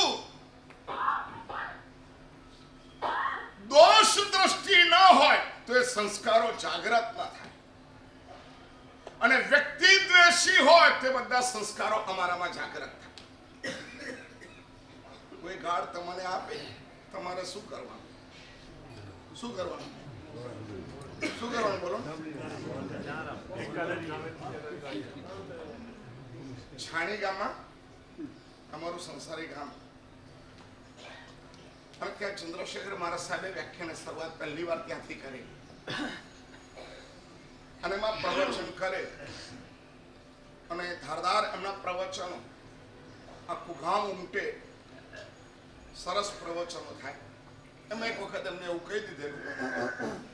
દોષ દ્રષ્ટિ ન હોય તો એ સંસ્કારો જાગૃત ન થાય. અને વ્યક્તિ દ્વેષી હોય તે બધા સંસ્કારો અમારામાં જાગૃત થાય. કોઈ ગાળ તમને આપે, તમારે શું કરવાનું? શું કરવાનું? શું કરવાનું બોલો? છાણી ગામમાં અમારું સંસારી ગામ, અને ત્યાં ચંદ્રશેખર મહારાજ સાહેબે વ્યાખ્યાન શરૂઆત પહેલી વાર ત્યાંથી કરી અને એમાં પ્રવચન કરે અને ધારદાર એમના પ્રવચનો આખું ગામ ઉમટે. સરસ પ્રવચનો થાય. એમાં એક વખત એમને એવું કહી દીધેલું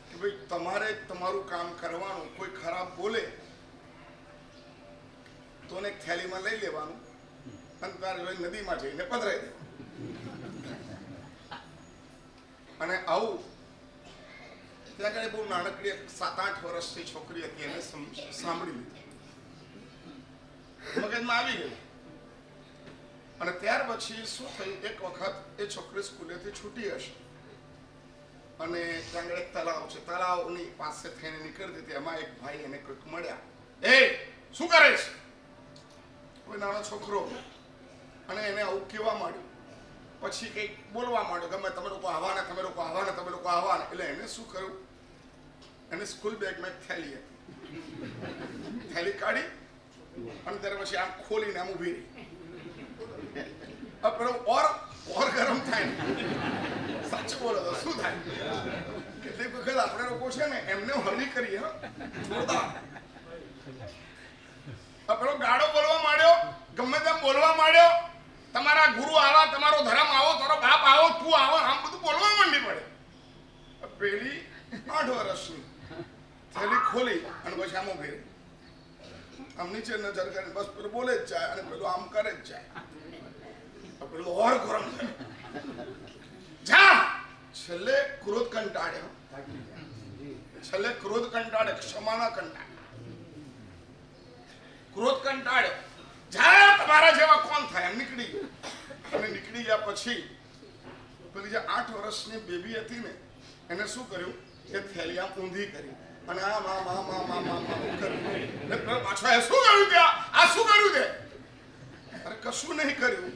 કે ભાઈ તમારે તમારું કામ કરવાનું. કોઈ ખરાબ બોલે તો એક થેલીમાં લઈ લેવાનું અને તારે નદીમાં જઈને પધરાઈ દેવાનું. અને આવું ત્યાં આગળ બહુ નાનકડી 7-8 વર્ષની છોકરી હતી, એને સાંભળી લીધું, મગજમાં આવી ગયું. અને ત્યાર પછી શું થયું, એક વખત એ છોકરી સ્કૂલેથી છૂટી હશે અને ત્યાં આગળ એક તળાવ છે, તળાવની પાસે થઈને નીકળતી હતી. એમાં એક ભાઈ એને કોઈક મળ્યા. એ શું કરે છે? કોઈ નાનો છોકરો. અને એને આવું કહેવા માંડ્યું. પછી કંઈક બોલવા માંડ્યો, ગમે તમે લોકો આવા ને, તમે લોકો આવા ને, તમે લોકો આવા ને. એટલે એને શું કર્યું, એને સ્કૂલ બેગમાં એક થેલી હતી, થેલી કાઢી અને ત્યારે પછી આમ ખોલીને આમ ઊભી રહી. પેલો ઓર ગરમ થાય ને, સાચું બોલો તો શું થાય? કેટલીક વખત આપણે લોકો છે ને એમને હળી કરીએ. પેલો ગાળો બોલવા માંડ્યો, ગમે તેમ બોલવા માંડ્યો. તમારા ગુરુ આવા, તમારો ધર્મ આવો, તારો બાપ આવો, તું આવો, આમ બધું બોલવા માંડી પડે. પેલી 8 વર્ષની થેલી ખોલી અને પછી આમ ઉભી રહી. આમ નીચે નજર કરીને બસ પેલું બોલે જ જાય અને પેલું આમ કરે જ જાય. પેલું ઓર ગરમ જા. છેલ્લે ક્રોધ કંટાળ્યો, ક્ષમાના કંટાળે, ક્રોધ કંટાળ્યો. જા, તમારા જેવા કોણ થાય? એમ નીકળી ગયો. અને નીકળી ગયા પછી પેલી જે 8 વર્ષની બેબી હતી ને, એને શું કર્યું, એ થેલી આમ ઊંધી કરી અને આ પાછો શું કર્યું ત્યાં? આ શું કર્યું તે? અરે કશું નહીં કર્યું.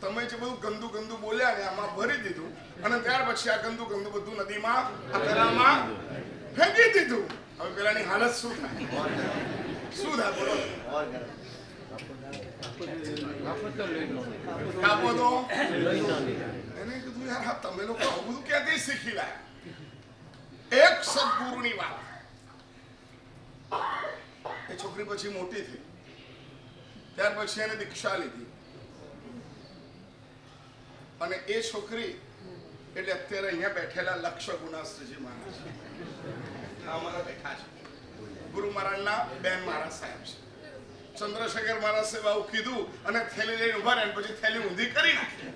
તમે જે બધું ગંદુ ગંદુ બોલ્યા ને આમાં ભરી દીધું અને ત્યાર પછી આ ગંદુ ગંદુ બધું નદીમાં, આ તળાવમાં ફેંકી દીધું. હવે પેલાની હાલત શું થાય? શું થાય બોલો? કાપો તો એને કીધું, યાર તમે લોકો આવું બધું ક્યાંથી શીખી લાયા? એક સદગુરુની વાત. એ છોકરી પછી મોટી થઈ, ત્યાર પછી એને દીક્ષા લીધી. અને એ છોકરી એટલે અત્યારે અહીંયા બેઠેલા લક્ષ ગુણાશ્રીજી મહારાજ અમારા બેઠા છે. ગુરુ મહારાજના બેન મહારાજ સાહેબ છે. ચંદ્રશેખર મહારાજ સાહેબ આવું કીધું અને થેલી લઈને ઉભા રહ્યા, પછી થેલી ઊંધી કરી નાખી.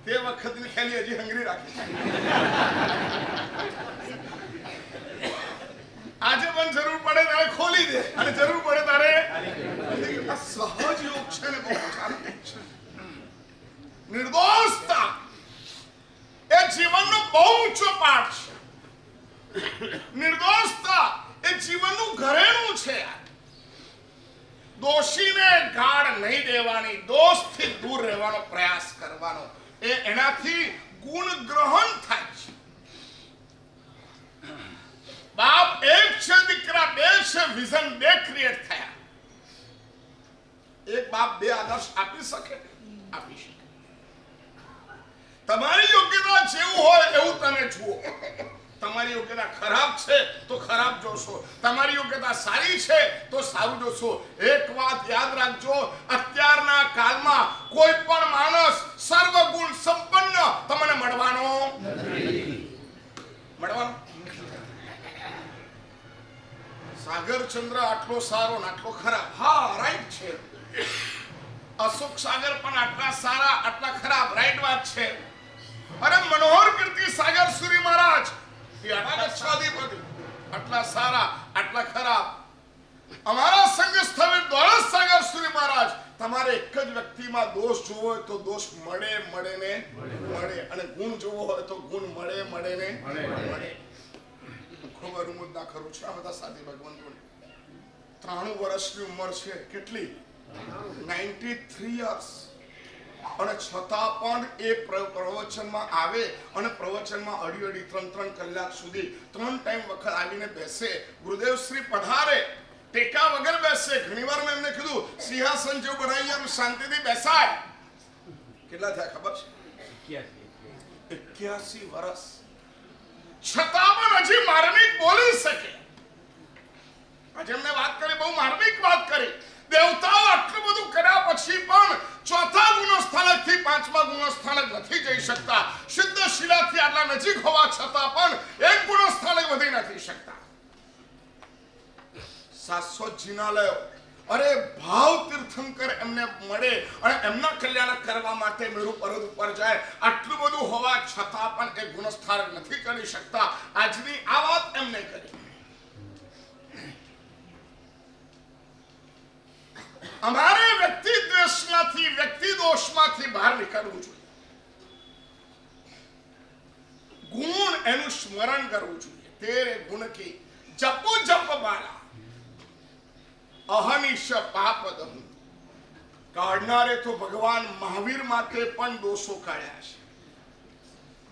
તે વખતની થેલી હજી હંગરી રાખી. આજે તારે ખોલી દે અને જરૂર પડે તારે આ સહજ યોગ છે ને બહુ મજાનો છે. નિર્દોષતા એ જીવનનો બહુ ઊંચો પાઠ છે. નિર્દોષતા એ જીવનનું ઘરેણું છે. દોષીને ગાળ નહીં દેવાની, દોષથી દૂર રહેવાનો પ્રયાસ કરવાનો, એનાથી ગુણ ગ્રહણ થાય છે. બાપ એક છે, દીકરા બે છે, વિઝન બે ક્રિએટ થયા. એક બાપ બે આદર્શ આપી શકે? આપી શકે. તમારી યોગ્યતા જેવું હોય એવું તમે જુઓ. તમારી યોગ્યતા ખરાબ છે તો ખરાબ જોશો, તમારી યોગ્યતા સારી છે તો સારું જોશો. એક વાત યાદ રાખજો, અત્યારના કાળમાં કોઈ પણ માણસ સર્વગુણ સંપન્ન તમને મળવાનો સાગરચંદ્ર આટલો સારો ને આટલો ખરાબ, હા રાઈટ છે. અશોક સાગર પણ આટલા સારા આટલા ખરાબ, રાઈટ વાત છે. અરે મનોહર કીર્તિ સાગર સુરી મહારાજ આટલા સારા આટલા ખરાબ. અમારા સંઘ સ્થળ દ્વારસ સાગર સુરી મહારાજ, તમારે એક જ વ્યક્તિમાં દોષ જોવો હોય તો દોષ મળે ને મળે, અને ગુણ જોવો હોય તો ગુણ મળે ને મળે. ખૂબ અરુમુદ ના ખરું છે. આ બધા સાથી ભગવંતો 93 વર્ષની ઉંમર છે. કેટલી? 93 યર્સ. અને છતાં પણ એ પ્રવચનમાં આવે અને પ્રવચનમાં અડી 3 કલાક સુધી 3 ટાઈમ વખત આવીને બેસે. ગુરુદેવ શ્રી પધારે, ટેકા વગર બેસે. ઘણીવાર મેં એમને કીધું સિંહાસન જેવું બનાવી આમ શાંતિથી બેસાય. કેટલા થયા ખબર છે? 81 વર્ષ. છતાં પણ હજી માર્મિક બોલી શકે. આજે એમને વાત કરી, બહુ માર્મિક વાત કરી. દેવતાઓ આટલું બધું કર્યા પછી પણ 4થા ગુણસ્થાનકથી 5મા ગુણસ્થાનક નથી જઈ શકતા. સિદ્ધ શિલાથી આટલા નજીક હોવા છતાં પણ એક ગુણસ્થાનક વધી નથી શકતા. શાશ્વત જિનાલયો, અરે ભાવ તીર્થંકર એમને મળે અને એમના કલ્યાણ કરવા માટે મેરુ પર્વત ઉપર જાય. આટલું બધું હોવા છતાં પણ એક ગુણસ્થાનક નથી કરી શકતા. આજની આ વાત એમને કરી. અમારે વ્યક્તિ દ્વેષમાંથી, વ્યક્તિ દોષમાંથી બહાર નીકળવું જોઈએ. ગુણ એનું સ્મરણ કરવું જોઈએ. તેરે ગુણ કી જપો જપ બાલા અહનિશ પાપ દહુ. કાઢનારે તો ભગવાન મહાવીર માટે પણ દોષો કાઢ્યા છે.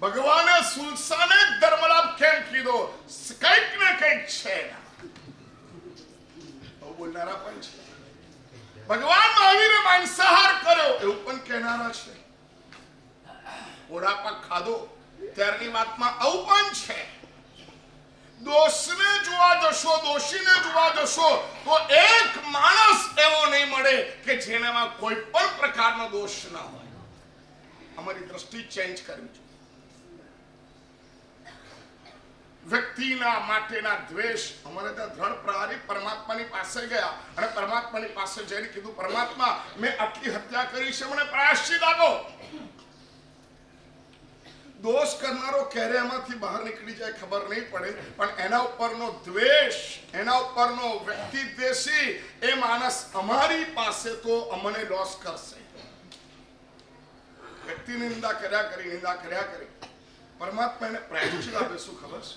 ભગવાને સુલસાને ધર્મલાભ કેમ કીધો? કંઈક ને કંઈક છે. બોલનારા પણ છે. ભગવાન મહાવીરે માંસાહાર કર્યો એવું પણ કહેનારા છે. ઓળાપાક ખાધો ત્યારની વાતમાં આવું પણ છે. દોષને જોવા જશો, દોષીને જોવા જશો તો એક માણસ એવો નહીં મળે કે જેનામાં કોઈ પણ પ્રકારનો દોષ ના હોય. અમારી દ્રષ્ટિ ચેન્જ કરવી જોઈએ. વ્યક્તિના માટેના દ્વેષ. અમારે ત્યાં દ્રઢ પ્રહારી પરમાત્માની પાસે ગયા અને પરમાત્માની પાસે જઈને કીધું, પરમાત્મા મેં આટલી હત્યા કરી છે, મને પ્રાયશ્ચિત આપો. દોષ કરનારો ક્યારે એમાંથી બહાર નીકળી જાય ખબર નહીં પડે, પણ એના ઉપરનો દ્વેષ, એના ઉપરનો વ્યક્તિ દ્વેષી એ માણસ અમારી પાસે તો અમને લોસ કરશે. વ્યક્તિ નિંદા કર્યા કરી પરમાત્મા એને પ્રાયશ્ચિત આપે. શું ખબર છે?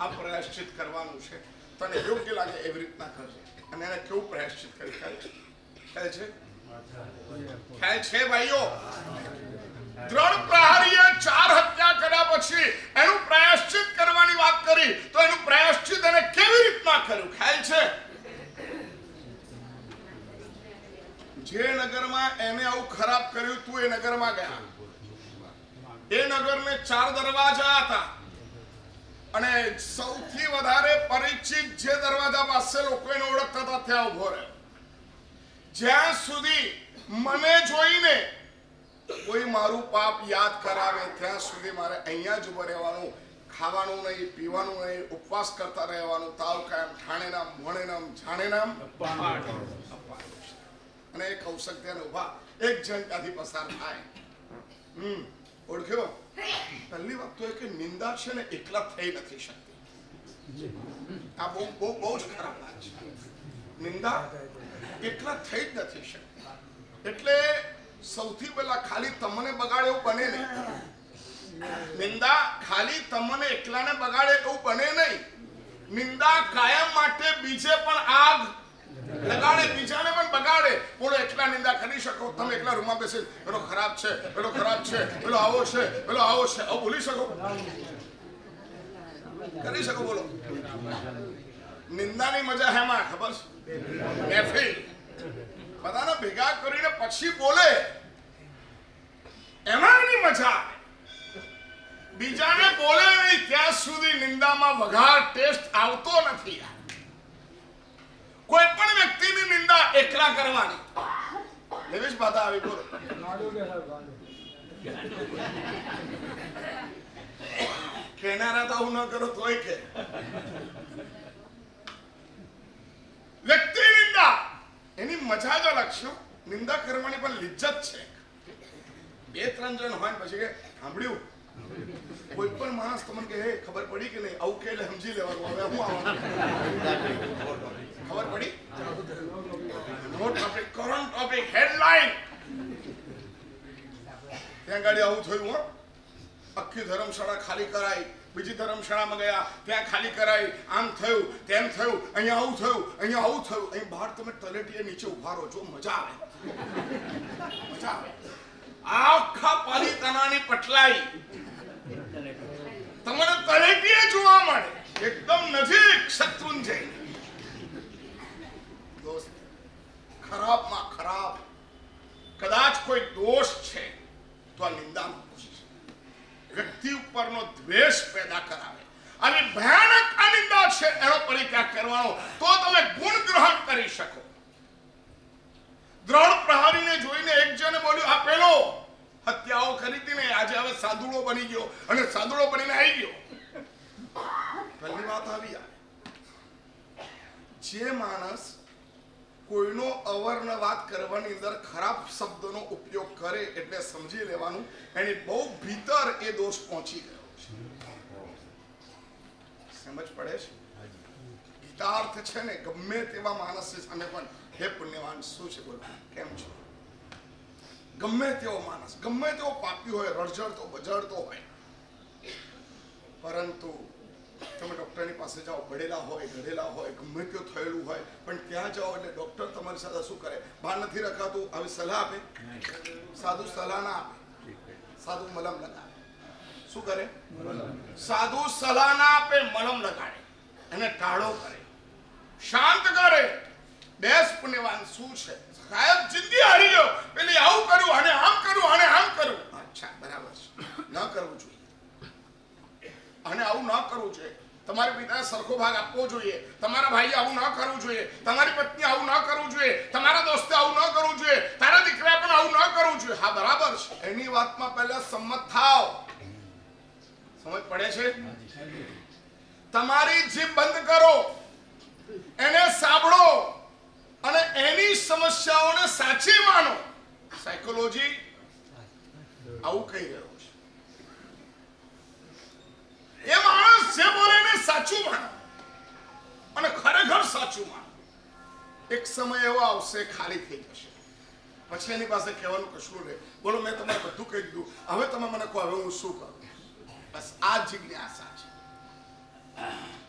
આ પ્રાયશ્ચિત કરવાનું છે, તને યોગ્ય લાગે એવી રીતના કરજે. અને એને કેવું પ્રાયશ્ચિત કરી ખ્યાલ છે ભાઈઓ? દ્રઢ પ્રહારીએ 4 હત્યા કર્યા પછી એનું પ્રાયશ્ચિત કરવાની વાત કરી, તો એનું પ્રાયશ્ચિત એને કેવી રીતના કર્યું ખ્યાલ છે? જે નગરમાં એને આવું ખરાબ કર્યું તું એ નગરમાં ગયા. એ નગરને 4 દરવાજા હતા અને સૌથી વધારે પરિચિત જે દરવાજા પાસે લોકો એને ઓળખતા હતા ત્યાં ઉભો રહ્યો. જ્યાં સુધી મને જોઈને કોઈ મારું પાપ યાદ કરાવે ત્યાં સુધી મારે અહીંયા જ ઉભો રહેવાનું. ખાવાનું નહીં, પીવાનું નહીં, ઉપવાસ કરતા રહેવાનું. તાવ કાયમ ઠાણે નામ ભણે નામ જાણે નામ. અને એક કૌશક ત્યાં ઉભા, એક જણ ત્યાંથી પસાર થાય. ઓળખ્યો? પહેલી વાત તો એ કે નિંદા છે ને એકલા થઈ નથી શકતી. આ બહુ બહુ બહુ જ ખરાબ વાત છે. નિંદા એકલા થઈ જ નથી શકતી. એટલે સૌથી પહેલા ખાલી તમને બગાડે એવું બને નહીં. નિંદા ખાલી તમને એકલાને બગાડે એવું બને નહીં. નિંદા કાયમ માટે બીજે પણ આગ લગાડે, બીજાને પણ બગાડે. બોલો એકલા નિંદા કરી શકો? તમે એકલા રૂમમાં બેસી પેલો ખરાબ છે, પેલો ખરાબ છે, પેલો આવો છે, પેલો આવો છે, આવું બોલી શકો? કરી શકો? બોલો. નિંદાની મજા હેમાં ખબર છે? મહેફિલ બધાને ભેગા કરીને પછી બોલે એમાં એની મજા આવે. બીજાને બોલે નહીં ત્યાં સુધી નિંદામાં વઘાર ટેસ્ટ આવતો નથી. કોઈ પણ વ્યક્તિની નિંદા એકલા કરવાની. લેવીશ બાધા આવી બોલો. કહેનારા તો આવું ન કરો તોય કે વ્યક્તિ નિંદા એની મજા જ અલગ છે. નિંદા કરવાની પણ લિજ્જત છે. બે ત્રણ જણ હોય પછી કે સાંભળ્યું? કોઈ પણ માણસ તમને કે હે ખબર પડી કે નહીં? આવું કે સમજી લેવાનું. હવે હું આવવાનું ખબર પડી? નો ટોપિક, કરંટ ટોપિક, હેડલાઇન. ત્યાં ગાડી આવું થયું. હો, આખી ધર્મશાળા ખાલી કરાઈ, બીજી ધર્મશાળામાં ગયા, ત્યાં ખાલી કરાઈ, આમ થયું, તેમ થયું, અહીંયા આવું થયું, અહીંયા આવું થયું. અહીં બહાર તમે તલેટીએ નીચે ઉભા રહો છો, મજા આવે. મજા આવે. આખા પાલિતાનાની પટલાઈ તમને તલેટીએ જોવા મળે, એકદમ નજીક શત્રુંજય. દોસ્ત, ખરાબમાં ખરાબ કદાચ કોઈ દોષ છે તો આ નિંદાનો દોષ છે. વ્યક્તિ ઉપરનો દ્વેષ પેદા કરાવે. અને ભયાનક અનિંદા છે, એનો પરિત્યાગ કરવાનો તો તમે ગુણ ગ્રહણ કરી શકો. દ્રોણ પ્રહારીને જોઈને એક જણે બોલ્યું, આ પેલો હત્યાઓ કરી હતી ને, આજે હવે સાધુડો બની ગયો અને સાધુડો બનીને આવી ગયો. પહેલી વાત આવી આવે, જે માણસ કોઈનો અવર્ણવાદ કરવાની અંદર ખરાબ શબ્દનો ઉપયોગ કરે એટલે સમજી લેવાનું એની બહુ ભીતર એ દોષ પહોંચી ગયો છે. સમજ પડે છે? ગીતાર્થ છે ને, ગમે તેવા માણસ સામે પણ હે પુણ્યવાન શું છે બોલો, કેમ છો? ગમે તેવો માણસ, ગમે તેવો પાપી હોય, રડઝડતો બજડતો હોય, પરંતુ તમે ડોક્ટરની પાસે જાઓ, પડેલા હોય, ગઢેલા હોય, ગમે તેવું થયેલું હોય, પણ ત્યાં જાઓ એટલે ડોક્ટર તમારી સાથે શું કરે? બહાર નથી રખાતું, આવી સલાહ આપે? સાધુ સલાહ ના આપે, સાધુ મલમ લગાડે. શું કરે? સાધુ સલાહ ના આપે, મલમ લગાડે, એને ટાળો કરે, શાંત કરે. બેસ પુણ્યવાન શું છે? સાહેબ જિંદગી હારી ગયો, પેલી આવું કર્યું અને આમ કર્યું અને આમ કર્યું. અચ્છા, બરાબર છે, ન કરવું જોઈએ. અને આવું ન કરવું જોઈએ. તમારા પિતાને સરખો ભાગ આપવો જોઈએ. તમારા ભાઈએ આવું ન કરવું જોઈએ. તમારી પત્ની આવું ન કરવું જોઈએ. તમારા દોસ્તે આવું ન કરવું જોઈએ. તારા દીકરા પણ આવું ન કરવું જોઈએ. હા, બરાબર છે. એની વાતમાં પહેલા સંમત થાવ. સમજ પડે છે? તમારી જીભ બંધ કરો, એને સાંભળો અને એની સમસ્યાઓને સાચી માનો. સાયકોલોજી આવું કહી રહ્યો છે. એ માણસ જે બોલે એને સાચું માનો અને ખરેખર સાચું માનો. એક સમય એવો આવશે ખાલી થઈ જશે, પછી એની પાસે કહેવાનું કશું રહે. બોલો, મેં તમને બધું કહી દીધું, હવે તમે મને કહો, હવે હું શું કરું? બસ આ જિજ્ઞાસા છે,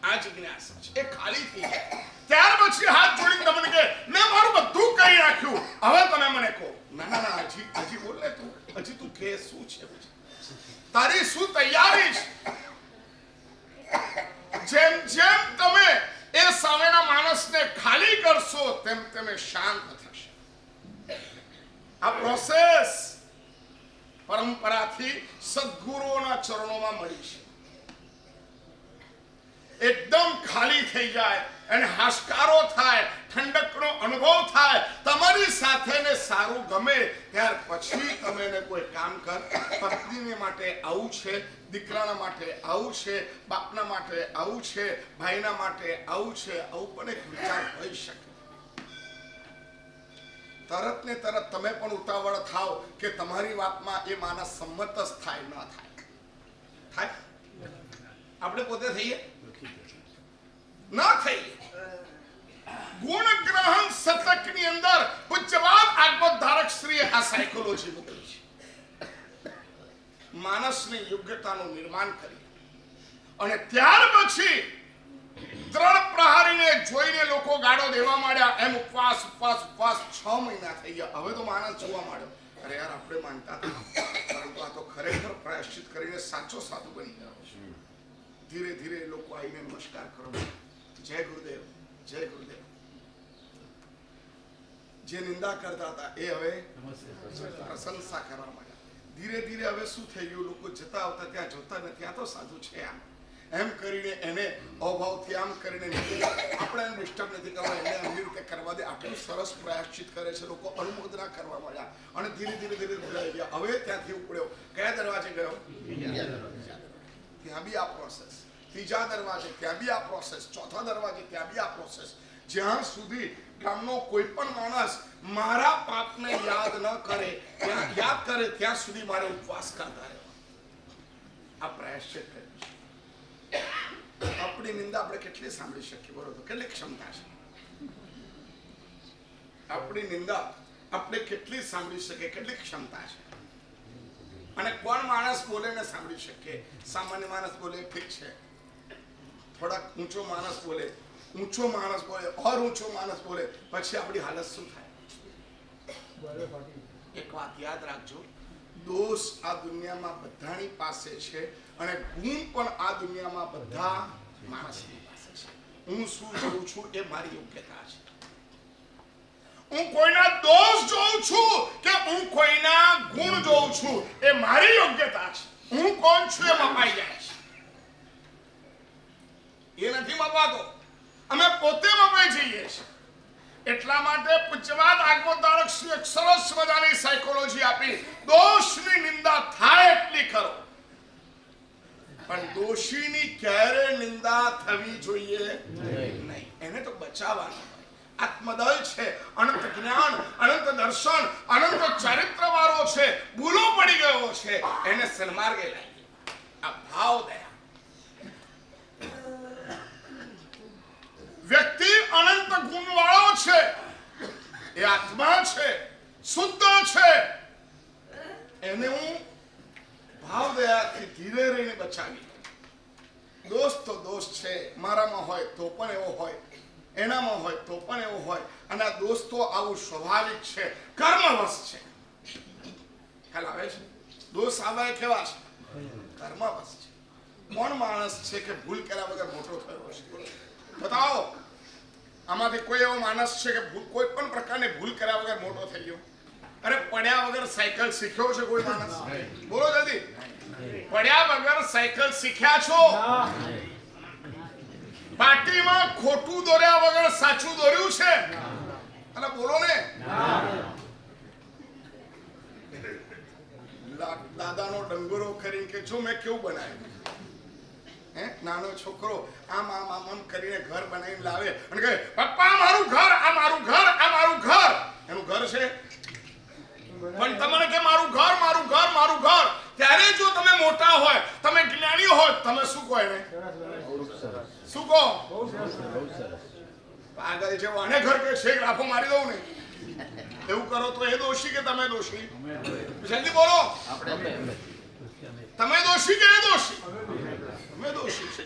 આ જિજ્ઞાસા છે. એ ખાલી થઈ જાય ત્યાર પછી હાથ જોડીને તમને કહે, મેં મારું બધું કહી નાખ્યું, હવે તમે મને કહો. ના ના ના, હજી બોલ ને તું, હજી તું કે શું છે, તારી શું તૈયારી છે? જેમ જેમ તમે એ સામેના માણસને ખાલી કરશો તેમ તમે શાંત થશે. આ પ્રોસેસ પરંપરાથી સદગુરુઓના ચરણોમાં મળી છે. એકદમ ખાલી થઈ જાય અને હાશકારો થાય, ઠંડકનો અનુભવ થાય, તમારી સાથે ને સારું ગમે, ત્યાર પછી તમે એને કોઈ કામ કર. પત્નીને માટે આવું છે, દીકરાના માટે આવું છે, બાપના માટે આવું છે, ભાઈના માટે આવું છે, આવું પણ એક વિચાર હોઈ શકે. તરત ને તરત તમે પણ ઉતાવળ થાવ કે તમારી વાતમાં એ માણસ સંમત જ થાય, ન થાય. થાય આપણે પોતે થઈએ ન થઈએ. ગુણ ગ્રહણ શતકની અંદર પૂજ્યવાદ આગમોદ્ધારક શ્રીએ આ સાયકોલોજી મૂકી છે. માણસની યોગ્યતાનું નિર્માણ કરી અને ત્યાર પછી ત્રણ પ્રહારીને જોઈને લોકો ગાળો દેવા માંડ્યા. એમ ઉપવાસ 6 મહિના થઈ ગયા. હવે તો માણસ જોવા માંડ્યો, અરે યાર આપણે માનતા હતા, પરંતુ આ તો ખરેખર પ્રાયશ્ચિત કરીને સાચો સાધુ બની ગયો છે. ધીરે ધીરે લોકો આવીને નમસ્કાર કરો, જય ગુરુદેવ, જય ગુરુદેવ. જે નિંદા કરતા હતા એ હવે પ્રશંસા કરવા માંડ્યા. ધીરે ધીરે હવે શું થઈ ગયું, લોકો જતા આવતા ત્યાં જોતા નથી, આ તો સાધુ છે આમ એમ કરીને એને અભાવથી આમ કરીને આપણે એને ડિસ્ટર્બ નથી કરવા, એને એમની રીતે કરવા દે. આટલું સરસ પ્રાયશ્ચિત કરે છે, લોકો અનુમોદના કરવા મળ્યા અને ધીરે ધીરે ધીરે ભૂલાઈ ગયા. હવે ત્યાંથી ઉપડ્યો, કયા દરવાજે ગયો? ત્યાં બી આ પ્રોસેસ. ત્રીજા દરવાજે ત્યાં બી આ પ્રોસેસ. ચોથા દરવાજે ત્યાં બી આ પ્રોસેસ. જ્યાં સુધી ગામનો કોઈ પણ માણસ મારા પાપને યાદ ન કરે, યાદ કરે ત્યાં સુધી મારે ઉપવાસ કરતા રહેવા. આ પ્રાયશ્ચિત કર્યું છે. આપણી નિંદા આપણે કેટલી સાંભળી શકીએ? બરોબર, કેટલી ક્ષમતા છે આપણી નિંદા આપણે કેટલી સાંભળી શકીએ? કેટલી ક્ષમતા છે? અને કોણ માણસ બોલે ને સાંભળી શકીએ? સામાન્ય માણસ બોલે ઠીક છે, થોડાક ઊંચો માણસ બોલે, ઓર ઊંચો માણસ બોલે, પછી આપણી હાલત શું થાય? એક વાત યાદ રાખજો, દોષ આ દુનિયામાં બધાની પાસે છે અને ગુણ પણ આ દુનિયામાં બધા માણસની પાસે છે. હું શું જોઉં છું એ મારી યોગ્યતા છે. હું કોઈના દોષ જોઉં છું કે હું કોઈના ગુણ જોઉં છું એ મારી યોગ્યતા છે. હું કોણ છું એ મપાઈ જાય છે. એ નથી મપાતો, અમે પોતે મપાઈ જઈએ છીએ. એટલા માટે પૂજ્યવાદ આગમોદ્ધારક શ્રી એક સરસ મજાની સાયકોલોજી આપી. દોષની નિંદા થાય એટલી કરો, પણ દોષીની ક્યારે નિંદા થવી જોઈએ નહીં. એને તો બચાવવાનો આત્મદલ છે, અનંત જ્ઞાન, અનંત દર્શન, અનંત ચારિત્ર વાળો છે, ભૂલો પડી ગયો છે, એને સન્માર્ગે લાવી. આ ભાવ દયા. વ્યક્તિ અનંત ગુણ વાળો છે, એ આત્મા છે, શુદ્ધ છે, એને હું ભાવ દયાથી ધીરે રહીને બચાવી. દોષ તો દોષ છે, મારામાં હોય તો પણ એવો હોય, એનામાં હોય તો પણ એવો હોય. અને આ દોષ તો આવું સ્વાભાવિક છે, કર્મવશ છે. ખ્યાલ આવે છે? દોષ આવે કેવા છે? કર્મવશ છે. કોણ માણસ છે કે ભૂલ કર્યા વગર મોટો થયો છે? બતાવો, આમાંથી કોઈ એવો માણસ છે કે કોઈ પણ પ્રકારની ભૂલ કર્યા વગર મોટો થઈ ગયો? અરે પડ્યા વગર સાયકલ શીખ્યો છે કોઈ માણસ? બોલો જલ્દી. પડ્યા વગર સાયકલ શીખ્યા છો? પાટીમાં ખોટું દોર્યા વગર સાચું દોર્યું છે? અને બોલો ને. દાદાનો ડંગોરો કરીને કે જો મેં કેવું બનાવ્યું. નાનો છોકરો આમ આમ આમ આમ કરીને ઘર બનાવીને લાવે અને કહે પપ્પા મારું ઘર, આ મારું ઘર, આ મારું ઘર. એનું ઘર છે, પણ તમને કે મારું ઘર, મારું ઘર, મારું ઘર. ત્યારે જો તમે મોટા હોય, તમે જ્ઞાની હોય, તમે શું કહો એને? શું કહો? પાગલ છે, આને ઘર કે છે, લાફો મારી દઉં ને. એવું કરો તો એ દોષી કે તમે દોષી? જલ્દી બોલો. તમે દોષી કે એ દોષી? તમે દોષી છે.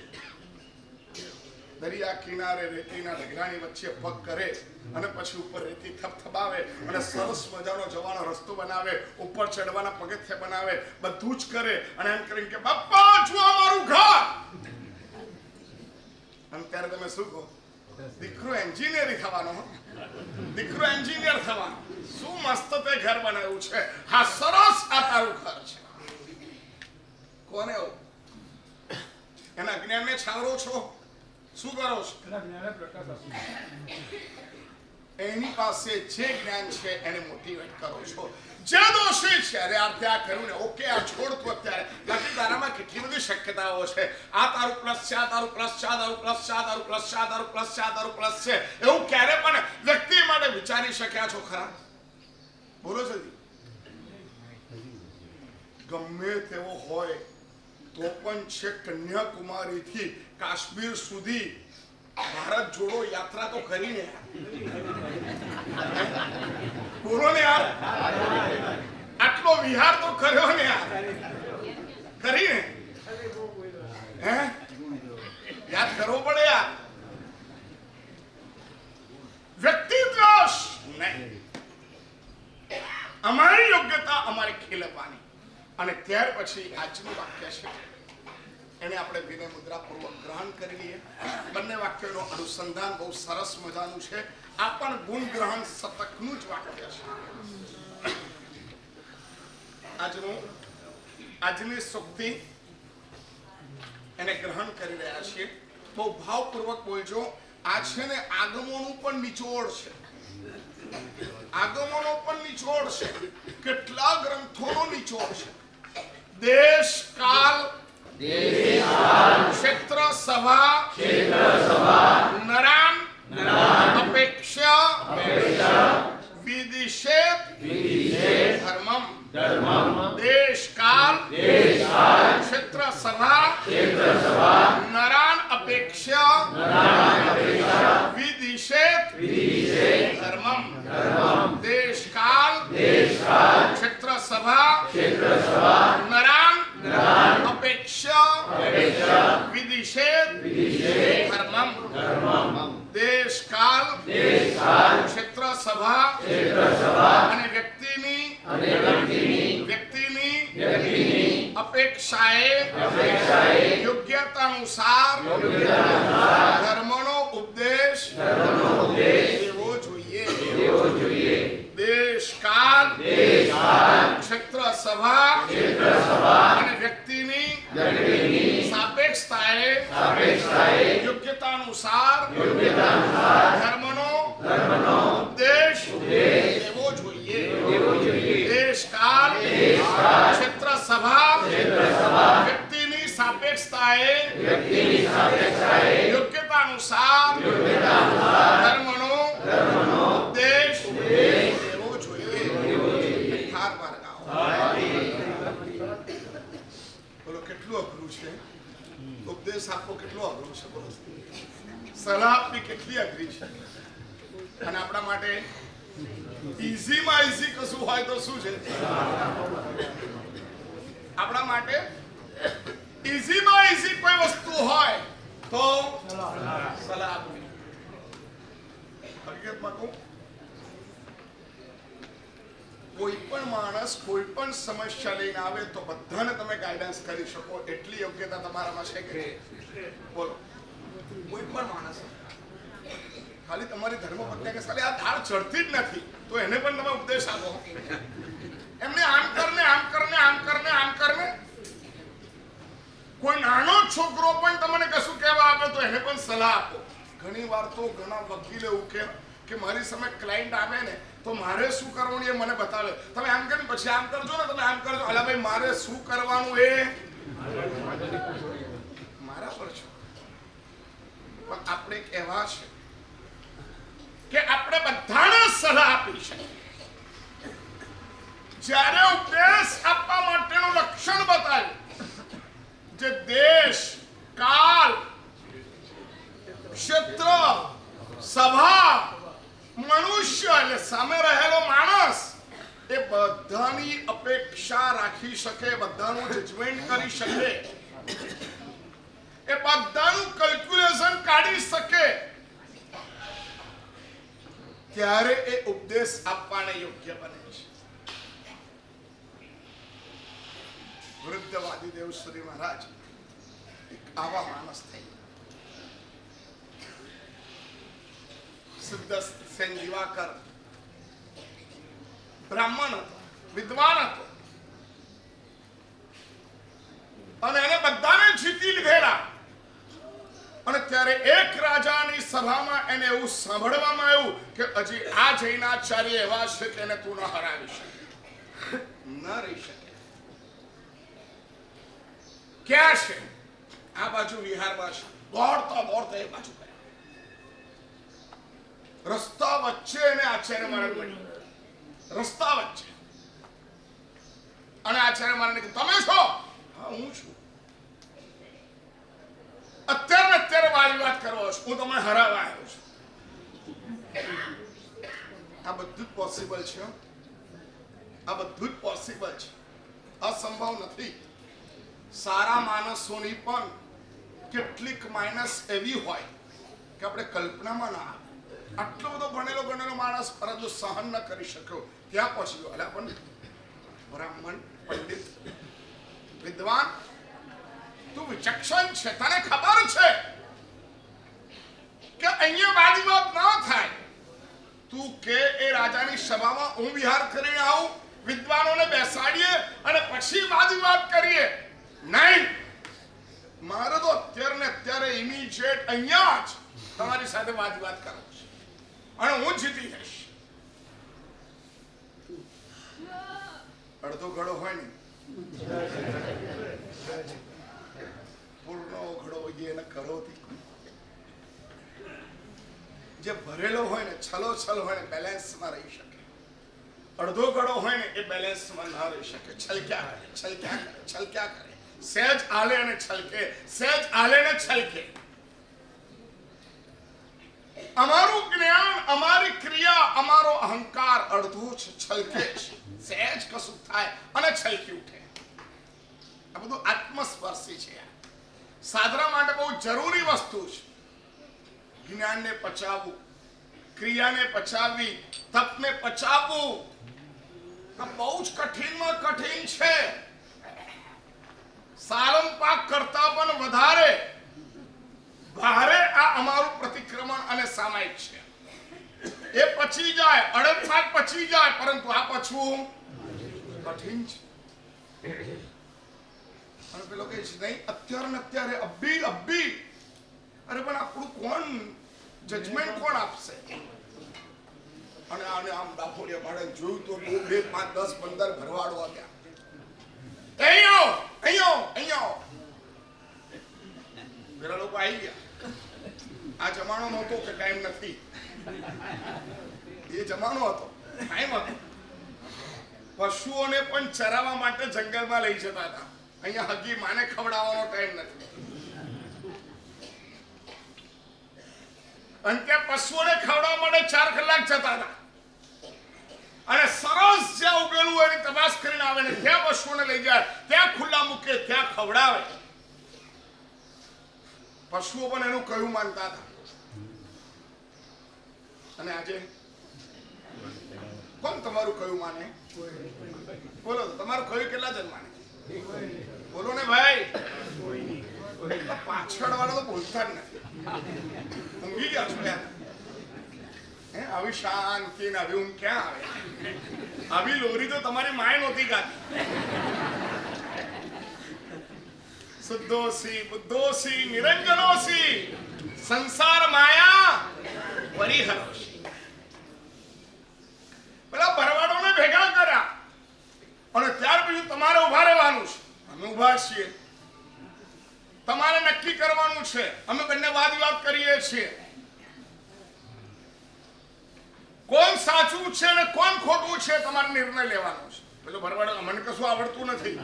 દરિયા કિનારે રેતીના ઢગલાની વચ્ચે પગ કરે અને પછી ઉપર રેતી થપથપાવે અને સરસ મજાનો જવાનો રસ્તો બનાવે, ઉપર ચડવાના પગથિયા બનાવે, બધું જ કરે અને એમ કરીને કે બાપા જો આ મારું ઘર. અને ત્યારે તમે શું કહો? દીકરો એન્જિનિયરિંગ થવાનો, દીકરો એન્જિનિયર થવાનો. શું મસ્ત તે ઘર બનાવ્યું છે, હા સરસ, આ તારું ઘર છે. કોને એવું? એના જ્ઞાનને છાવરો છો? શું કરો છો? એની પાસે જે જ્ઞાન છે એને મોટિવેટ કરો છો. જે દોષી છે, અરે આ ત્યાં કર્યું ને, ઓકે આ છોડ તું અત્યારે, બાકી તારામાં કેટલી બધી શક્યતાઓ છે. આ તારું પ્લસ છે, આ તારું પ્લસ છે, આ તારું પ્લસ છે, આ તારું પ્લસ છે, આ તારું પ્લસ છે, આ તારું પ્લસ છે. એવું ક્યારે પણ વ્યક્તિ માટે વિચારી શક્યા છો ખરા? બોલો જલ્દી. ગમે તેવો હોય તો પણ છે કન્યાકુમારી થી કાશ્મીર સુધી ભારત જોડો યાત્રા તો કરીને બોલો ને યાર, આટલો વિહાર તો કર્યો ને યાર, કરીને હે યાદ કરવો પડે યાર. વ્યક્તિ દ્વેષ નહીં, અમારી યોગ્યતા અમારે ખેલવાની. અને ત્યાર પછી આજનું વાક્ય છે એને આપણે વિનય મુદ્રા પૂર્વક ગ્રહણ કરી લઈએ. બંને વાક્યોનું અનુસંધાન બહુ સરસ મજાનું છે. આ પણ ગુણ ગ્રહણ શતકનું જ વાક્ય છે. આજની સુક્તિ એને ગ્રહણ કરી રહ્યા છીએ. બહુ ભાવપૂર્વક બોલજો. આ છે ને આગમોનું પણ નિચોડ છે, આગમોનો પણ નિચોડ છે, કેટલા ગ્રંથોનો નિચોડ છે. દેશ કાલ ક્ષેત્ર સભા નરાન અપેક્ષા વિદિશેત ધર્મમ. દેશ કાલ ક્ષેત્ર સભા નરાન અપેક્ષા વિદિશેત ધર્મમ. દેશ કાલ ક્ષેત્ર સભા નરાન અપેક્ષા વિદિશેત ધર્મમ. દેશ કાલ ક્ષેત્ર સભા અને વ્યક્તિની અપેક્ષાએ યોગ્યતાનુસાર ધર્મનો ઉપદેશ દેવો જોઈએ. દેશ કાલ ક્ષેત્ર સભા અને વ્યક્તિની સાપેક્ષતાએ યોગ્યતાનુસાર ધર્મનો ઉપદેશ દેવો જોઈએ. દેશ કાલ ક્ષેત્ર સભા વ્યક્તિની સાપેક્ષતાએ યોગ્યતાનુસાર ધર્મનો ઉપદેશ દેવો જોઈએ. બોલો કેટલું અઘરું છે ઉપદેશ આપવો, કેટલો અઘરું છે. બોલો સલાહ આપવી કેટલી અઘરી છે. અને આપણા માટે ઈઝીમાં ઈઝી કશું હોય તો શું છે? આપણા માટે ઈઝીમાં ઈઝી કોઈ વસ્તુ હોય તો સલાહ આપવી. હકીકતમાં કહું, કોઈ પણ માણસ કોઈ પણ સમસ્યા લઈને આવે તો બધાને તમે ગાઈડન્સ કરી શકો એટલી યોગ્યતા તમારામાં છે કે? બોલો, કોઈ પણ માણસ ખાલી તમારી ધર્મપત્ની કે સાલી આ દાળ ચડતી જ નથી તો એને પણ તમે ઉપદેશ આપો. એમને આમ કરને આમ કરને આમ કરને આમ કરને. કોઈ નાનો છોકરો પણ તમને કશું કહેવા આવે તો એને પણ સલાહ આપો. ઘણી વાર તો ઘણા વકીલ એવું કે મારી સામે ક્લાયન્ટ આવે ને તો મારે શું કરવાનું એ મને બતાવે. તમે આમ કરીને પછી આમ કરજો ને, તમે આમ કરજો. અલા ભાઈ, મારે શું કરવાનું એ મારા પર છે. પણ આપણે કહેવા છે કે આપણે બધાને સલાહ આપી છે. જ્યારે ઉપદેશ આપવા માટેનું લક્ષણ બતાવ્યું, જે દેશ કાલ ક્ષેત્ર સભા મનુષ્ય એટલે સામે રહેલો માણસ એ બધાની અપેક્ષા રાખી શકે, બધાનું જજમેન્ટ કરી શકે, એ બધાનું કેલ્ક્યુલેશન કાઢી શકે, ત્યારે એ ઉપદેશ આપવાને યોગ્ય બને છે. વૃદ્ધવાદી દેવશ્રી મહારાજ એક આવા માણસ થઈ. સિદ્ધ સેન દિવાકર બ્રાહ્મણ હતો, વિદ્વાન હતો અને એને બધાને જીતી લીધેલા. અને ત્યારે એક રાજાની સભામાં એને એવું સાંભળવામાં આવ્યું કે હજી આ જૈનાચાર્ય એવા છે કે એને તું ન હરાવી શકે, ન રહી શકે. ક્યાં છે? આ બાજુ વિહારમાં છે. દોડતા દોડતા એ બાજુ ગયા. રસ્તા વચ્ચે એને આચાર્ય મહારાજ મળ્યું. રસ્તા વચ્ચે. અને આચાર્ય મહારાજ કે તમે છો? હા, હું છું. અત્યારે અત્યારે વાત કરવો છે, હું તમને હરાવવા આવ્યો છું. આ બધું જ પોસિબલ છે. આ બધું જ પોસિબલ છે. અસંભવ નથી. સારા માણસોની પણ કેટલીક માઇનસ એવી હોય કે આપણે કલ્પનામાં ના આવે. આટલો બધો ભણેલો માણસ પરંતુ સહન ન કરી શક્યો, ત્યાં પહોંચી ગયો. એટલે પણ બ્રાહ્મણ, પંડિત, વિદ્વાન, તું વિચક્ષણ છે, તને ખબર છે કે અહીંયા વાદવિવાદ ન થાય. તું કે એ રાજાની સભામાં હું વિહાર કરીને આવું, વિદ્વાનોને બેસાડીએ અને પછી વાદવિવાદ કરીએ? નહીં, મારે તો અત્યારે ને અત્યારે ઇમિડિયેટ અહીંયા જ તમારી સાથે વાદવિવાદ કરવો છે અને હું જીતી જઈશ. અડધો ઘડો હોય ને પૂર્ણો ઘડો એને કરોથી. જે ભરેલો હોય ને, છલોછલ હોય ને, બેલેન્સમાં રહી શકે. અડધો ઘડો હોય ને એ બેલેન્સમાં ના રહી શકે. છલક્યા કરે. સહેજ આલે અને છલકે, સહેજ આલે ને છલકે. અમારું જ્ઞાન, અમારી ક્રિયા, અમારો અહંકાર અડધો છે, છલકે છે. સહેજ કશું થાય અને છલકી ઉઠે. આ બધું આત્મસ્પર્શી છે. સાધના માટે બહુ જરૂરી વસ્તુ છે. જ્ઞાનને પચાવવું, ક્રિયાને પચાવવી, તપને પચાવવું આ બહુ જ કઠિનમાં કઠિન છે. સાલંપાક કરતા પણ વધારે ભારે આ અમારું પ્રતિક્રમણ અને સામાયિક છે. એ પચી જાય, અડધમાં પચી જાય, પરંતુ આ પચવું કઠિન છે. અને પેલો કહે છે નહીં, અત્યારે ને અત્યારે અબ્બી. અરે પણ આપણું કોણ જજમેન્ટ કોણ આપશે? અને આને આમ ડાફોડિયા પાડે જોયું તો 2, 5, 10, 15 ભરવાડો આવ્યા. અહીંયા પેલા લોકો આવી ગયા. આ જમાનો નહોતો કે ટાઈમ નથી. એ જમાનો હતો, ટાઈમ હતો. પશુઓને પણ ચરાવવા માટે જંગલમાં લઈ જતા હતા. અહીંયા હગી માને ખવડાવવાનો ટાઈમ નથી. અને ત્યાં પશુઓને ખવડાવવા માટે 4 કલાક જતા હતા. અને સરસ જ્યાં ઉગેલું હોય એની તપાસ કરીને આવે ને ત્યાં પશુઓને લઈ જાય, ત્યાં ખુલ્લા મૂકે, ત્યાં ખવડાવે. પશુઓ પણ એનું કયું માનતા હતા. અને આજે કોણ તમારું કયું માને? બોલો તો, તમારું કયું કેટલા જણ માને? બોલો ને ભાઈ. પાછળ વાળા તો બોલતા જ નથી. ઊંઘી ગયા છો યાર. આવી શાંતિ ને આવી ઊંઘ ક્યાં આવે? આવી લોરી તો તમારી માય નહોતી ગાતી. શુદ્ધોસી બુદ્ધોસી નિરંજનોસી સંસાર માયા પરિહરોસી. પેલા ભરવાડોને ભેગા કર્યા અને ત્યાર પછી તમારે ઉભા રહેવાનું છે. અમે ઉભા છીએ. તમારે નક્કી કરવાનું છે. અમે બંને વાદવિવાદ કરીએ છીએ. કોણ સાચું છે અને કોણ ખોટું છે તમારે નિર્ણય લેવાનો છે. પેલો ભરવાડો, મને કશું આવડતું નથી,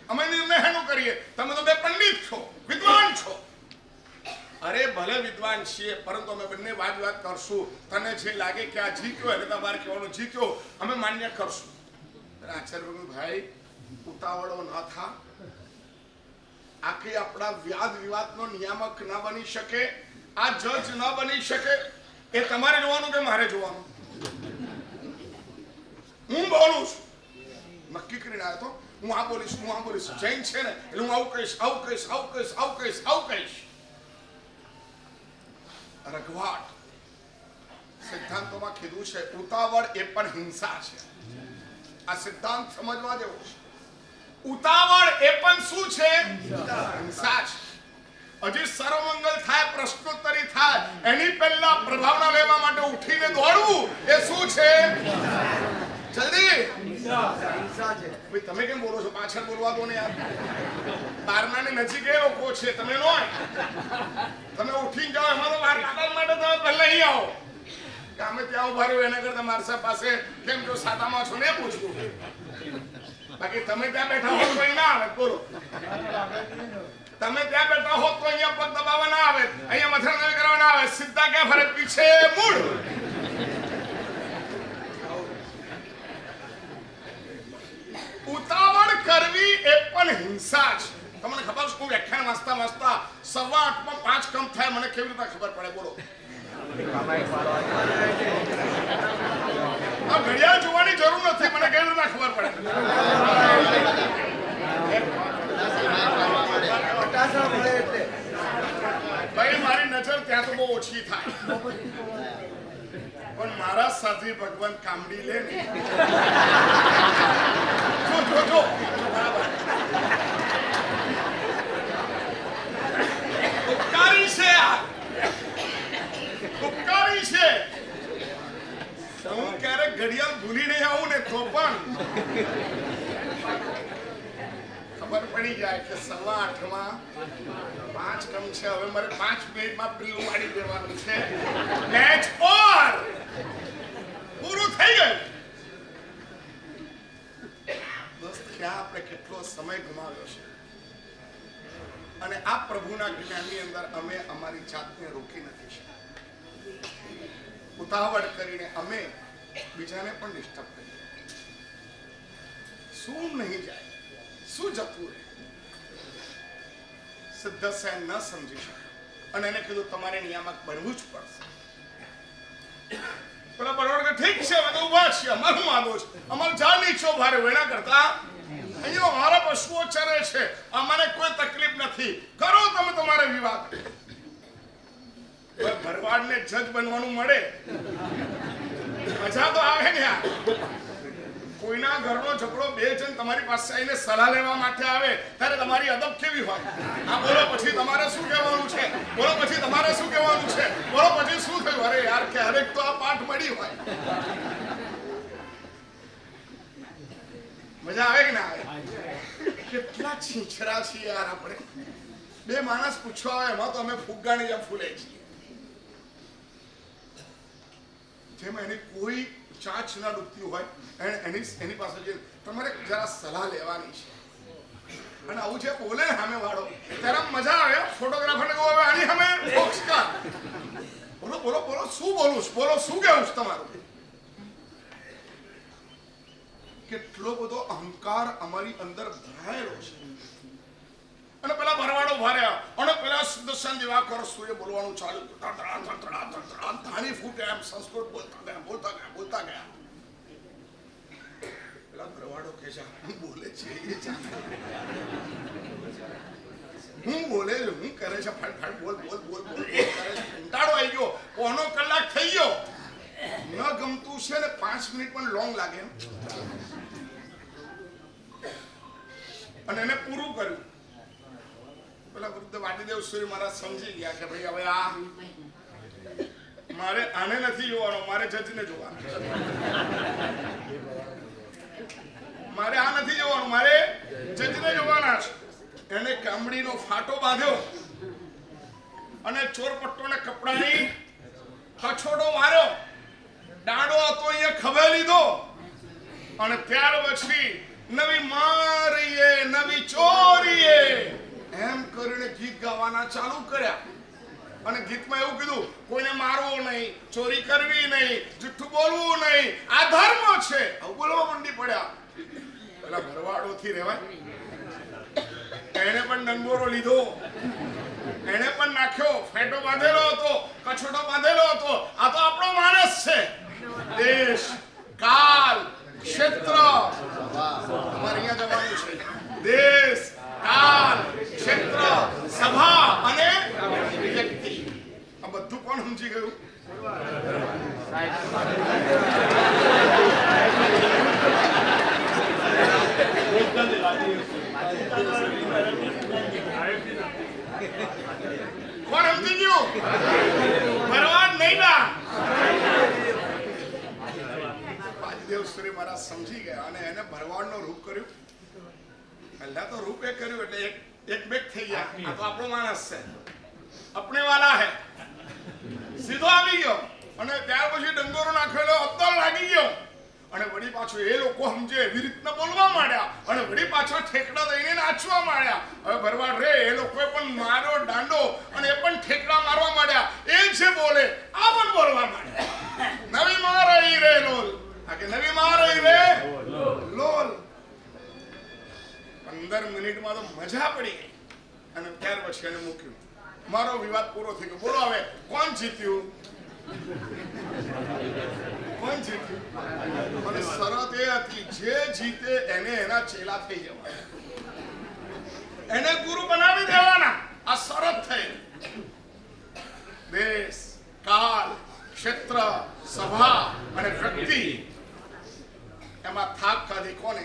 અમે નિર્ણય એનું કરીએ. તમે તો બે પંડિત છો, વિદ્વાન છો. અરે ભલે વિદ્વાન છીએ, પરંતુ અમે બંને વાદવિવાદ કરશું. તને જે લાગે કે આ જીત્યો એટલે તમારે કહેવાનું જીત્યો, અમે માન્ય કરશું. આચાર્ય ભાઈ, ઉતાવળો ન થા. આખી આપણા વાદ વિવાદનો નિયામક ન બની શકે, આ જજ ન બની શકે. એ તમારે જોવાનું કે મારે જોવાનું? હું બોલું છું, નક્કી કરીને આવ્યો તો હું આ બોલીશ. જૈન છે ને એટલે હું આવું કહીશ. રઘવાટ સિદ્ધાંતોમાં કીધું છે, ઉતાવળ એ પણ હિંસા છે. આ સિદ્ધાંત સમજવા જેવો છે. ઉતાવળ એ પણ શું છે? હિંસા છે. હજી સર્વમંગલ થાય, પ્રશ્નોત્તરી થાય, એની પહેલા પ્રભાવના લેવા માટે ઉઠીને દોડવું એ શું છે? જલ્દી. તમે કેમ બોલો છો? પાછળ બોલવા દો ને યાર. બારનાની નજીક એ લોકો છે, તમે નો. તમે ઉઠીને જાઓ, એમાં તો બાર કાકા માટે તમે પહેલા અહીં આવો. અમે ત્યાં ઉભા રહ્યો એના કરતા મારસા પાસે કેમ જો સાતામાં છો ને પૂછવું. બાકી તમે ત્યાં બેઠા હો તો ના આવે. બોલો. તમે ત્યાં બેઠા હોત તો અહીંયા પગ દબાવવા ના આવે, અહીંયા મથાળા કરવા ના આવે, સીધા ક્યાં ફરે? પીછે મૂળ. ઉતાવળ કરવી એ પણ હિંસા છે. તમને ખબર છે, હું વ્યાખ્યાન વાંચતા 8:15 5 કમ થાય, મને કેવી રીતે ખબર પડે? બોલો. આ ઘડિયાળ જોવાની જરૂર નથી, મને કેવી રીતે ખબર પડે? ભાઈ મારી નજર ત્યાં તો બહુ ઓછી થાય, પણ મારા સાથી ભગવાન કામડી લે ને. જો ઉપકારી છે, ઉપકારી છે. હું ક્યારેક ઘડિયાળ ભૂલી નહીં આવું ને તો પણ ખબર પડી જાય કે 8:15 5 કમ છે. હવે મારે 5 મિનિટમાં પેલું વાળી દેવાનું છે. મેચ ઓવર, પૂરું થઈ ગયું. દોસ્ત, ક્યાં આપણે કેટલો સમય ગુમાવ્યો છે. અને આ પ્રભુના જ્ઞાનની અંદર અમે અમારી જાતને રોકી નથી શકતા. ઉતાવળ કરીને અમે બીજાને પણ ડિસ્ટર્બ કરીએ. શું નહીં જાય, શું જતું રહે. સિદ્ધસેન ન સમજી શક્યો અને એને કીધું તમારે નિયામક બનવું જ પડશે. પેલા બરોબર ઠીક છે, અમે તો ઉભા છીએ, અમારું માગો છે, અમારું જાણ નીચો ભારે વેણા કરતા અહીંયા અમારા પશુઓ ચરે છે, અમને કોઈ તકલીફ નથી, કરો તમે તમારે વિવાદ. ભરવાડને જજ બનવાનું મળે, મજા તો આવે ને. કોઈના ઘરનો ઝઘડો 2 જણ તમારી પાસે આવીને સલાહ લેવા માટે આવે ત્યારે તમારી અદબ કેવી હોય? આ બોલો પછી તમારે શું કહેવાનું છે, બોલો પછી તમારે શું કહેવાનું છે, બોલો પછી શું થયું? અરે યાર, ક્યારેક તો આ પાઠ મળી હોય. મજા આવે કે ના આવે? કેટલા છીંછરા છીએ યાર આપણે. 2 માણસ પૂછવા આવે એમાં તો અમે ફુગ્ગાની જેમ ફૂલે છીએ, જેમાં એની કોઈ ચાંચ ના ડૂબતી હોય. એની પાસે જે તમારે જરા સલાહ લેવાની છે. અને આવું છે બોલે ને સામે વાળો ત્યારે મજા આવે. ફોટોગ્રાફરને કહું હવે આની સામે ફોકસ કર, બોલો બોલો બોલો, શું બોલું છું, બોલો શું કહેવું છે તમારું. કેટલો બધો અહંકાર અમારી અંદર ભરાયેલો છે. અને પેલા ભરવાડો ભર્યા અને પેલા સુદર્શન દિવાકર સૂર્ય બોલવાનું ચાલુ, ધાણી ફૂટે એમ સંસ્કૃત બોલતા ગયા. પેલા ભરવાડો કે છે હું બોલે છે, હું બોલે છે, હું કરે છે, ફાડ ફાડ બોલ બોલ બોલ બોલ કરે છે. કંટાળો આવી ગયો, પોણો કલાક થઈ ગયો. ન ગમતું છે ને 5 મિનિટ પણ લોંગ લાગે એમ. અને એને પૂરું કર્યું. પેલા વૃદ્ધ વાડીદેવ સૂર્ય મહારાજ સમજી ગયા કે ભાઈ હવે આ મારે આને નથી જોવાનો, મારે જજને જોવાનો. મારે આ નથી જોવાનું, મારે જજને જોવાના છે. એને કામડીનો ફાટો બાંધ્યો અને ચોરપટ્ટોને કપડાની કછોડો માર્યો. દાંડો હતો અહીંયા ખભે લીધો અને ત્યાર પછી નવી મારીએ નવી ચોરીએ એમ કરીને ગીત ગાવાના ચાલુ કર્યા. અને ગીતમાં એવું કીધું કોઈને મારવું નહીં, ચોરી કરવી નહીં, જુઠ્ઠું બોલવું નહીં, આ ધર્મ છે. આવું બોલવા મંડી પડ્યા. પેલા ભરવાડોથી રહેવાય? એને પણ ડંગોરો લીધો, એને પણ નાખ્યો. ફેટો બાંધેલો હતો, કછોટો બાંધેલો હતો. આ તો આપણો માણસ છે. દેશ, કાલ, ક્ષેત્ર, અમારે અહીંયા જવાનું છે. દેશ, કાલ, ક્ષેત્ર, સભા અને વ્યક્તિ. આ બધું કોણ સમજી ગયું? કોણ સમજી ગયું? ભરવાડ નહીં ના. વાજદેવ સૂર્ય મહારાજ સમજી ગયા અને એને ભરવાડનો રૂપ કર્યું. પહેલા તો રૂપ એક કર્યું એટલે એક બેક થઈ ગયા. આ તો આપણો માણસ છે, આપણે વાલા હે. સીધો આવી ગયો અને ત્યાર પછી ડંગોરો નાખેલો, અબ્દલ લાગી ગયો અને વળી પાછો એ લોકો સમજે એવી રીતના બોલવા માંડ્યા અને વળી પાછો ઠેકડા દઈને નાચવા માંડ્યા. હવે ભરવાડ રે એ લોકોએ પણ માર્યો દાંડો અને એ પણ ઠેકડા મારવા માંડ્યા. એ જે બોલે આ પણ બોલવા માંડ્યા. નવી માં રહી રે લોલ, આ કે નવી માં રહી રે લોલ. 15 મિનિટમાં તો મજા પડી ગઈ અને ત્યાર પછી એને મૂક્યું. મારો વિવાદ પૂરો થઈ ગયો. બોલો હવે કોણ જીત્યું? કોણ જીત્યું? અને શરત એ હતી જે જીતે એને એના ચેલા થઈ જવા, એને ગુરુ બનાવી દેવાના. આ શરત થઈ. દેશ, કાળ, ક્ષેત્ર, સભા અને વ્યક્તિ એમાં થાક ખાધી કોને?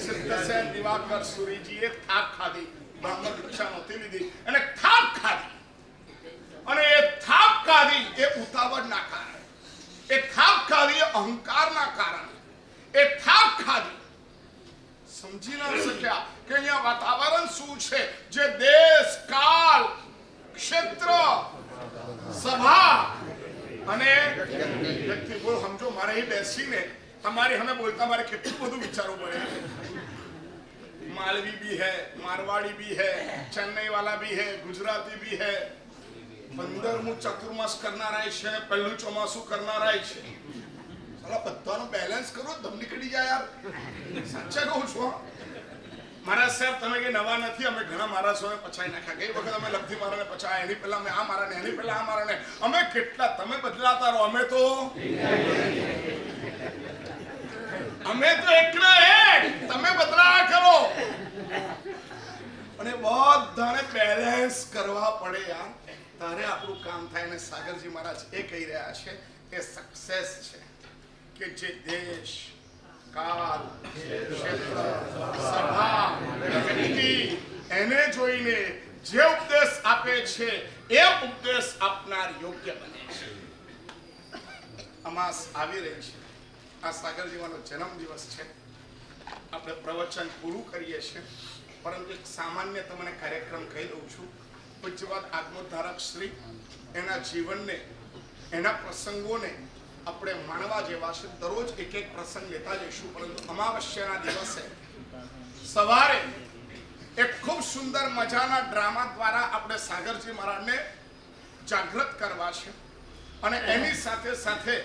સિદ્ધસેન દિવાકર સુરીજીએ થાક ખાધી. બ્રાહ્મણ દીક્ષા નહોતી લીધી અને થાક ખાધી. અને એ થાક ખાધી એ ઉતાવળના કારણે, એ થાક ખાધી એ અહંકારના કારણે, એ થાક ખાધી. સમજી ના શક્યા કે અહીંયા વાતાવરણ શું છે જે દેશ, કાળ, ક્ષેત્ર, સભા અને વ્યક્તિ. બોલ સમજો, મારે અહીં બેસીને તમારી સામે બોલતા મારે કેટલું બધું વિચારવું પડે. मालवी भी है, मारवाड़ी भी है, चेन्नई वाला भी है, गुजराती भी है. 15મું ચતુર્માસ કરનારા છે, પહેલું ચોમાસું કરનારા છે. સાલા બધાનો બેલેન્સ કરો, દમ નીકળી જાય યાર. સાચે કહું છું. મારા સાહેબ તમે કે નવા નથી, અમે ઘણા મહારાજોને પછાઈ નાખ્યા. ગઈ વખત અમે લબ્ધી મારાને પછાયા, એની પહેલા અમે આ મારાને, એની પહેલા આ મારાને. અમે કેટલા, તમે બદલાતા રહો, અમે તો એકલા એક, તમે બદલાયા કરો. અને બધાને બેલેન્સ કરવા પડે યાર, તારે આપણું કામ થાય. અને સાગરજી મહારાજ એ કહી રહ્યા છે કે સક્સેસ છે કે જે દેશ, કાળ, ક્ષેત્ર, સભા, વ્યક્તિ એને જોઈને જે ઉપદેશ આપે છે એ ઉપદેશ આપનાર યોગ્ય બને છે. અમાસ આવી રહી છે. આ સાગરજીવાનો જન્મ દિવસ છે. આપણે પ્રવચન પૂરું કરીએ છીએ, પરંતુ એક સામાન્ય તમને કાર્યક્રમ કહી દઉં છું. પૂજ્યપાદ આત્મોદ્ધારક શ્રી એના જીવનને, એના પ્રસંગોને આપણે માણવા જેવા છે. દરરોજ એક એક પ્રસંગ લેતા જઈશું, પરંતુ અમાવસ્યાના દિવસે સવારે એક ખૂબ સુંદર મજાના ડ્રામા દ્વારા આપણે સાગરજી મહારાજને જાગૃત કરવા છે. અને એની સાથે સાથે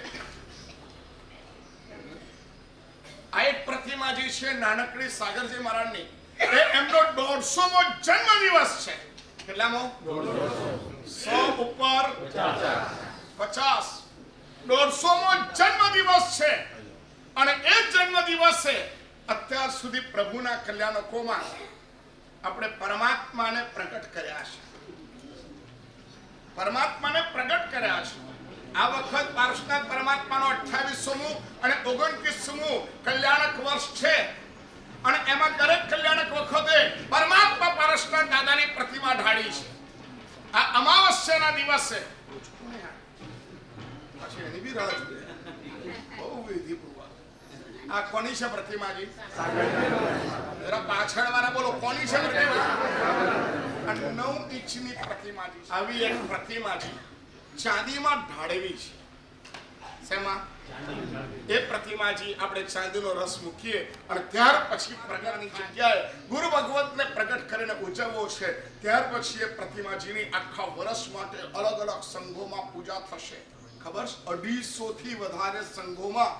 આ એક પ્રતિમા જે છે નાનકડી સાગરજી મહારાજની, એ એમનો 150મો જન્મ દિવસ છે. કેટલામો? 100 ઉપર 50. 150મો જન્મ દિવસ છે. અને એ જન્મ દિવસે અત્યાર સુધી પ્રભુના કલ્યાણકોમાં આપણે પરમાત્માને પ્રગટ કર્યા છે. પરમાત્માને પ્રગટ કર્યા છે. આ વખત પાર્ષનાથ પરમાત્માનો 28મું અને 29મું કલ્યાણક વર્ષ છે. અને એમાં દરેક કલ્યાણક વખતે પરમાત્મા પાર્ષનાથ દાદાની પ્રતિમા ઢાળી છે. આ અમાવસ્યાના દિવસે પછી એની બી રાહ જોઈએ, બહુ વિધિપૂર્વક. આ કોની છે પ્રતિમાજી? જરા પાછળ વાળા બોલો, કોની છે પ્રતિમા? 9 ઇંચની પ્રતિમાજી. આવી એક પ્રતિમાજી ચાંદીમાં ઢાળેલી છે. શેમાં? એ પ્રતિમાજી આપણે ચાંદીનો રસ મૂકીએ અને ત્યાર પછી પ્રગટની જગ્યાએ ગુરુ ભગવતને પ્રગટ કરીને ઉજવવો છે. ત્યાર પછી એ પ્રતિમાજીની આખા વર્ષ માટે અલગ અલગ સંઘોમાં પૂજા થશે. ખબર છે? 250 થી વધારે સંઘોમાં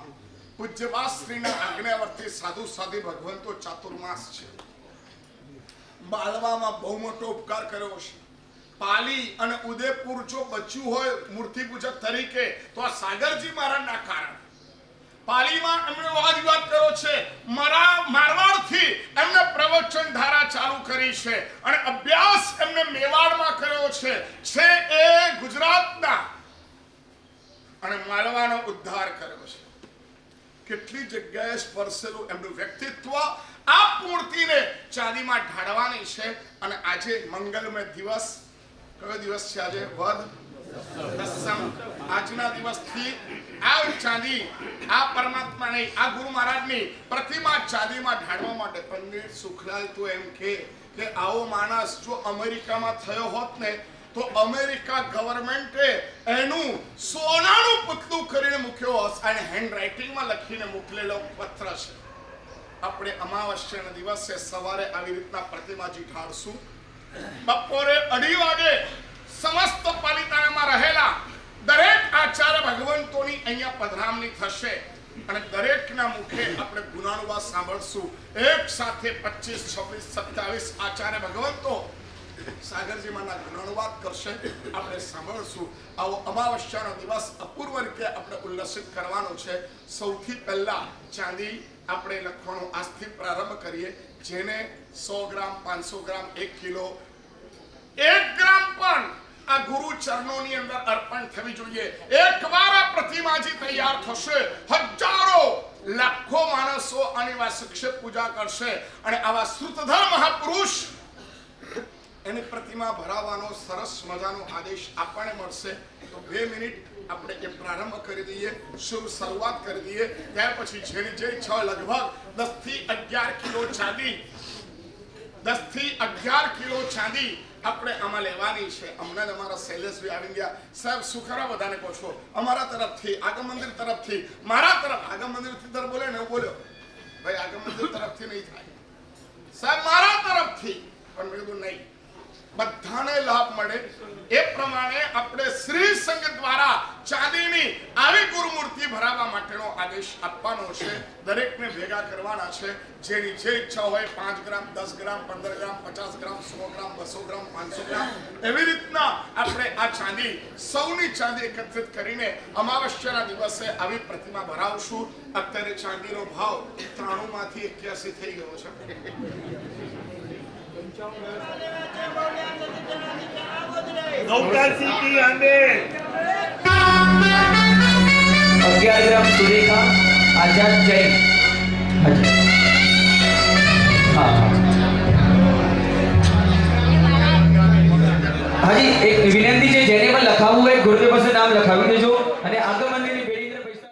પૂજ્યપાદ શ્રીના આજ્ઞાવર્તી સાધુ સાધી ભગવંતો ચાતુર્માસ છે. બાલવામાં બહુ મોટો ઉપકાર કર્યો છે. પાલી અને ઉદયપુર જો બચ્યું હોય મૂર્તિ પૂજક તરીકે તો આ સાગરજી મહારાજના કારણે. પાલીમાં એમણે વાદ વિવાદ કર્યો છે. મારવાડથી એમને પ્રવચન ધારા ચાલુ કરી છે અને અભ્યાસ એમને મેવાડમાં કર્યો છે એ ગુજરાતના. અને માલવાનો ઉદ્ધાર કર્યો છે. કેટલી જગ્યાએ સ્પર્શેલું એમનું વ્યક્તિત્વ. આ મૂર્તિને ચાંદીમાં ઢાળવાની છે. અને આજે મંગલમય દિવસ. કયો દિવસ છે આજે? વદ દસમ. આજના દિવસથી આ ચાંદી, આ પરમાત્માની, આ ગુરુ મહારાજની પ્રતિમા ચાંદીમાં ઢાળવા માટે પંડિત સુખલાલ તો એમ કે આવો માણસ જો અમેરિકામાં થયો હોત ને તો અમેરિકા ગવર્મેન્ટે એનું સોનાનું પુતળું કરીને મૂક્યો હશે અને હેન્ડરાઇટિંગમાં લખીને મોકલેલો પત્ર છે. આપણે અમાવસ્યાના દિવસે સવારે આવી રીતના પ્રતિમાજી ઢાળશું. બપોરે 2:30 વાગે સમસ્ત પાલિતાણામાં રહેલા દરેક આચાર્ય ભગવંતોની અહીંયા પધરામણી થશે અને દરેકના મુખે આપણે ગુણાનુવાદ સાંભળશું. એક સાથે 25, 26, 27 આચાર્ય ભગવંતો સાગરજી માના ગુણાનુવાદ કરશે, આપણે સાંભળશું. આવો અમાવસ્યાનો દિવસ અપૂર્વ રીતે આપણે ઉલ્લસિત કરવાનો છે. સૌથી પહેલા ચાંદી આપણે લખવાનો આજથી પ્રારંભ કરીએ. જેને 100 ગ્રામ, 500 ગ્રામ, 1 કિલો, 1 ગ્રામ પણ આ ગુરુ ચરણોની અંદર અર્પણ થવી જોઈએ. એકવાર આ પ્રતિમાજી તૈયાર થશે, હજારો લાખો માણસો આની વાર્ષિક પૂજા કરશે અને આવા શ્રુતધર મહાપુરુષ એની પ્રતિમા ભરાવવાનો સરસ મજાનો આદેશ આપણને મળશે. તો 2 મિનિટ આપણે એ પ્રારંભ કરી દઈએ, શુભ શરૂઆત કરી દઈએ. ત્યાર પછી જેની જે ઈચ્છા લગભગ 10 થી 11 કિલો ચાંદી, 10 થી 11 કિલો ચાંદી આપણે આમાં લેવાની છે. હમણાં અમારા શૈલેષભાઈ આવી ગયા. સાહેબ શું ખરા બધાને કહો છો? અમારા તરફથી, આગમ મંદિર તરફથી, મારા તરફ, આગમ મંદિરથી દર બોલે ને હું બોલ્યો ભાઈ આગમ મંદિર તરફથી નહીં થાય સાહેબ, મારા તરફથી. પણ મેં કીધું નહીં, બધાને લાભ મળે એ પ્રમાણે આપણે શ્રી સંઘ દ્વારા ચાંદીની આવી ગુરુમૂર્તિ ભરાવવા માટેનો આદેશ આપવાનો છે. દરેકને ભેગા કરવાના છે. જેની જે ઈચ્છા હોય 5 ગ્રામ, 10 ગ્રામ, 15 ગ્રામ, 50 ગ્રામ, 100 ગ્રામ, 200 ગ્રામ, 500 ગ્રામ, એવી રીતના આપણે આ ચાંદી, સૌની ચાંદી એકત્રિત કરીને અમાવસ્યાના દિવસે આવી પ્રતિમા ભરાવશું. અત્યારે ચાંદીનો ભાવ 93 માંથી 81 થઈ ગયો છે. 11 ગ્રામ સુરેખા આઝાદ જૈન. હાજી એક વિનંતી છે, જેને પણ લખાવવું હોય ગુરુદેવ પાસે નામ લખાવી દેજો અને આગળ મંદિર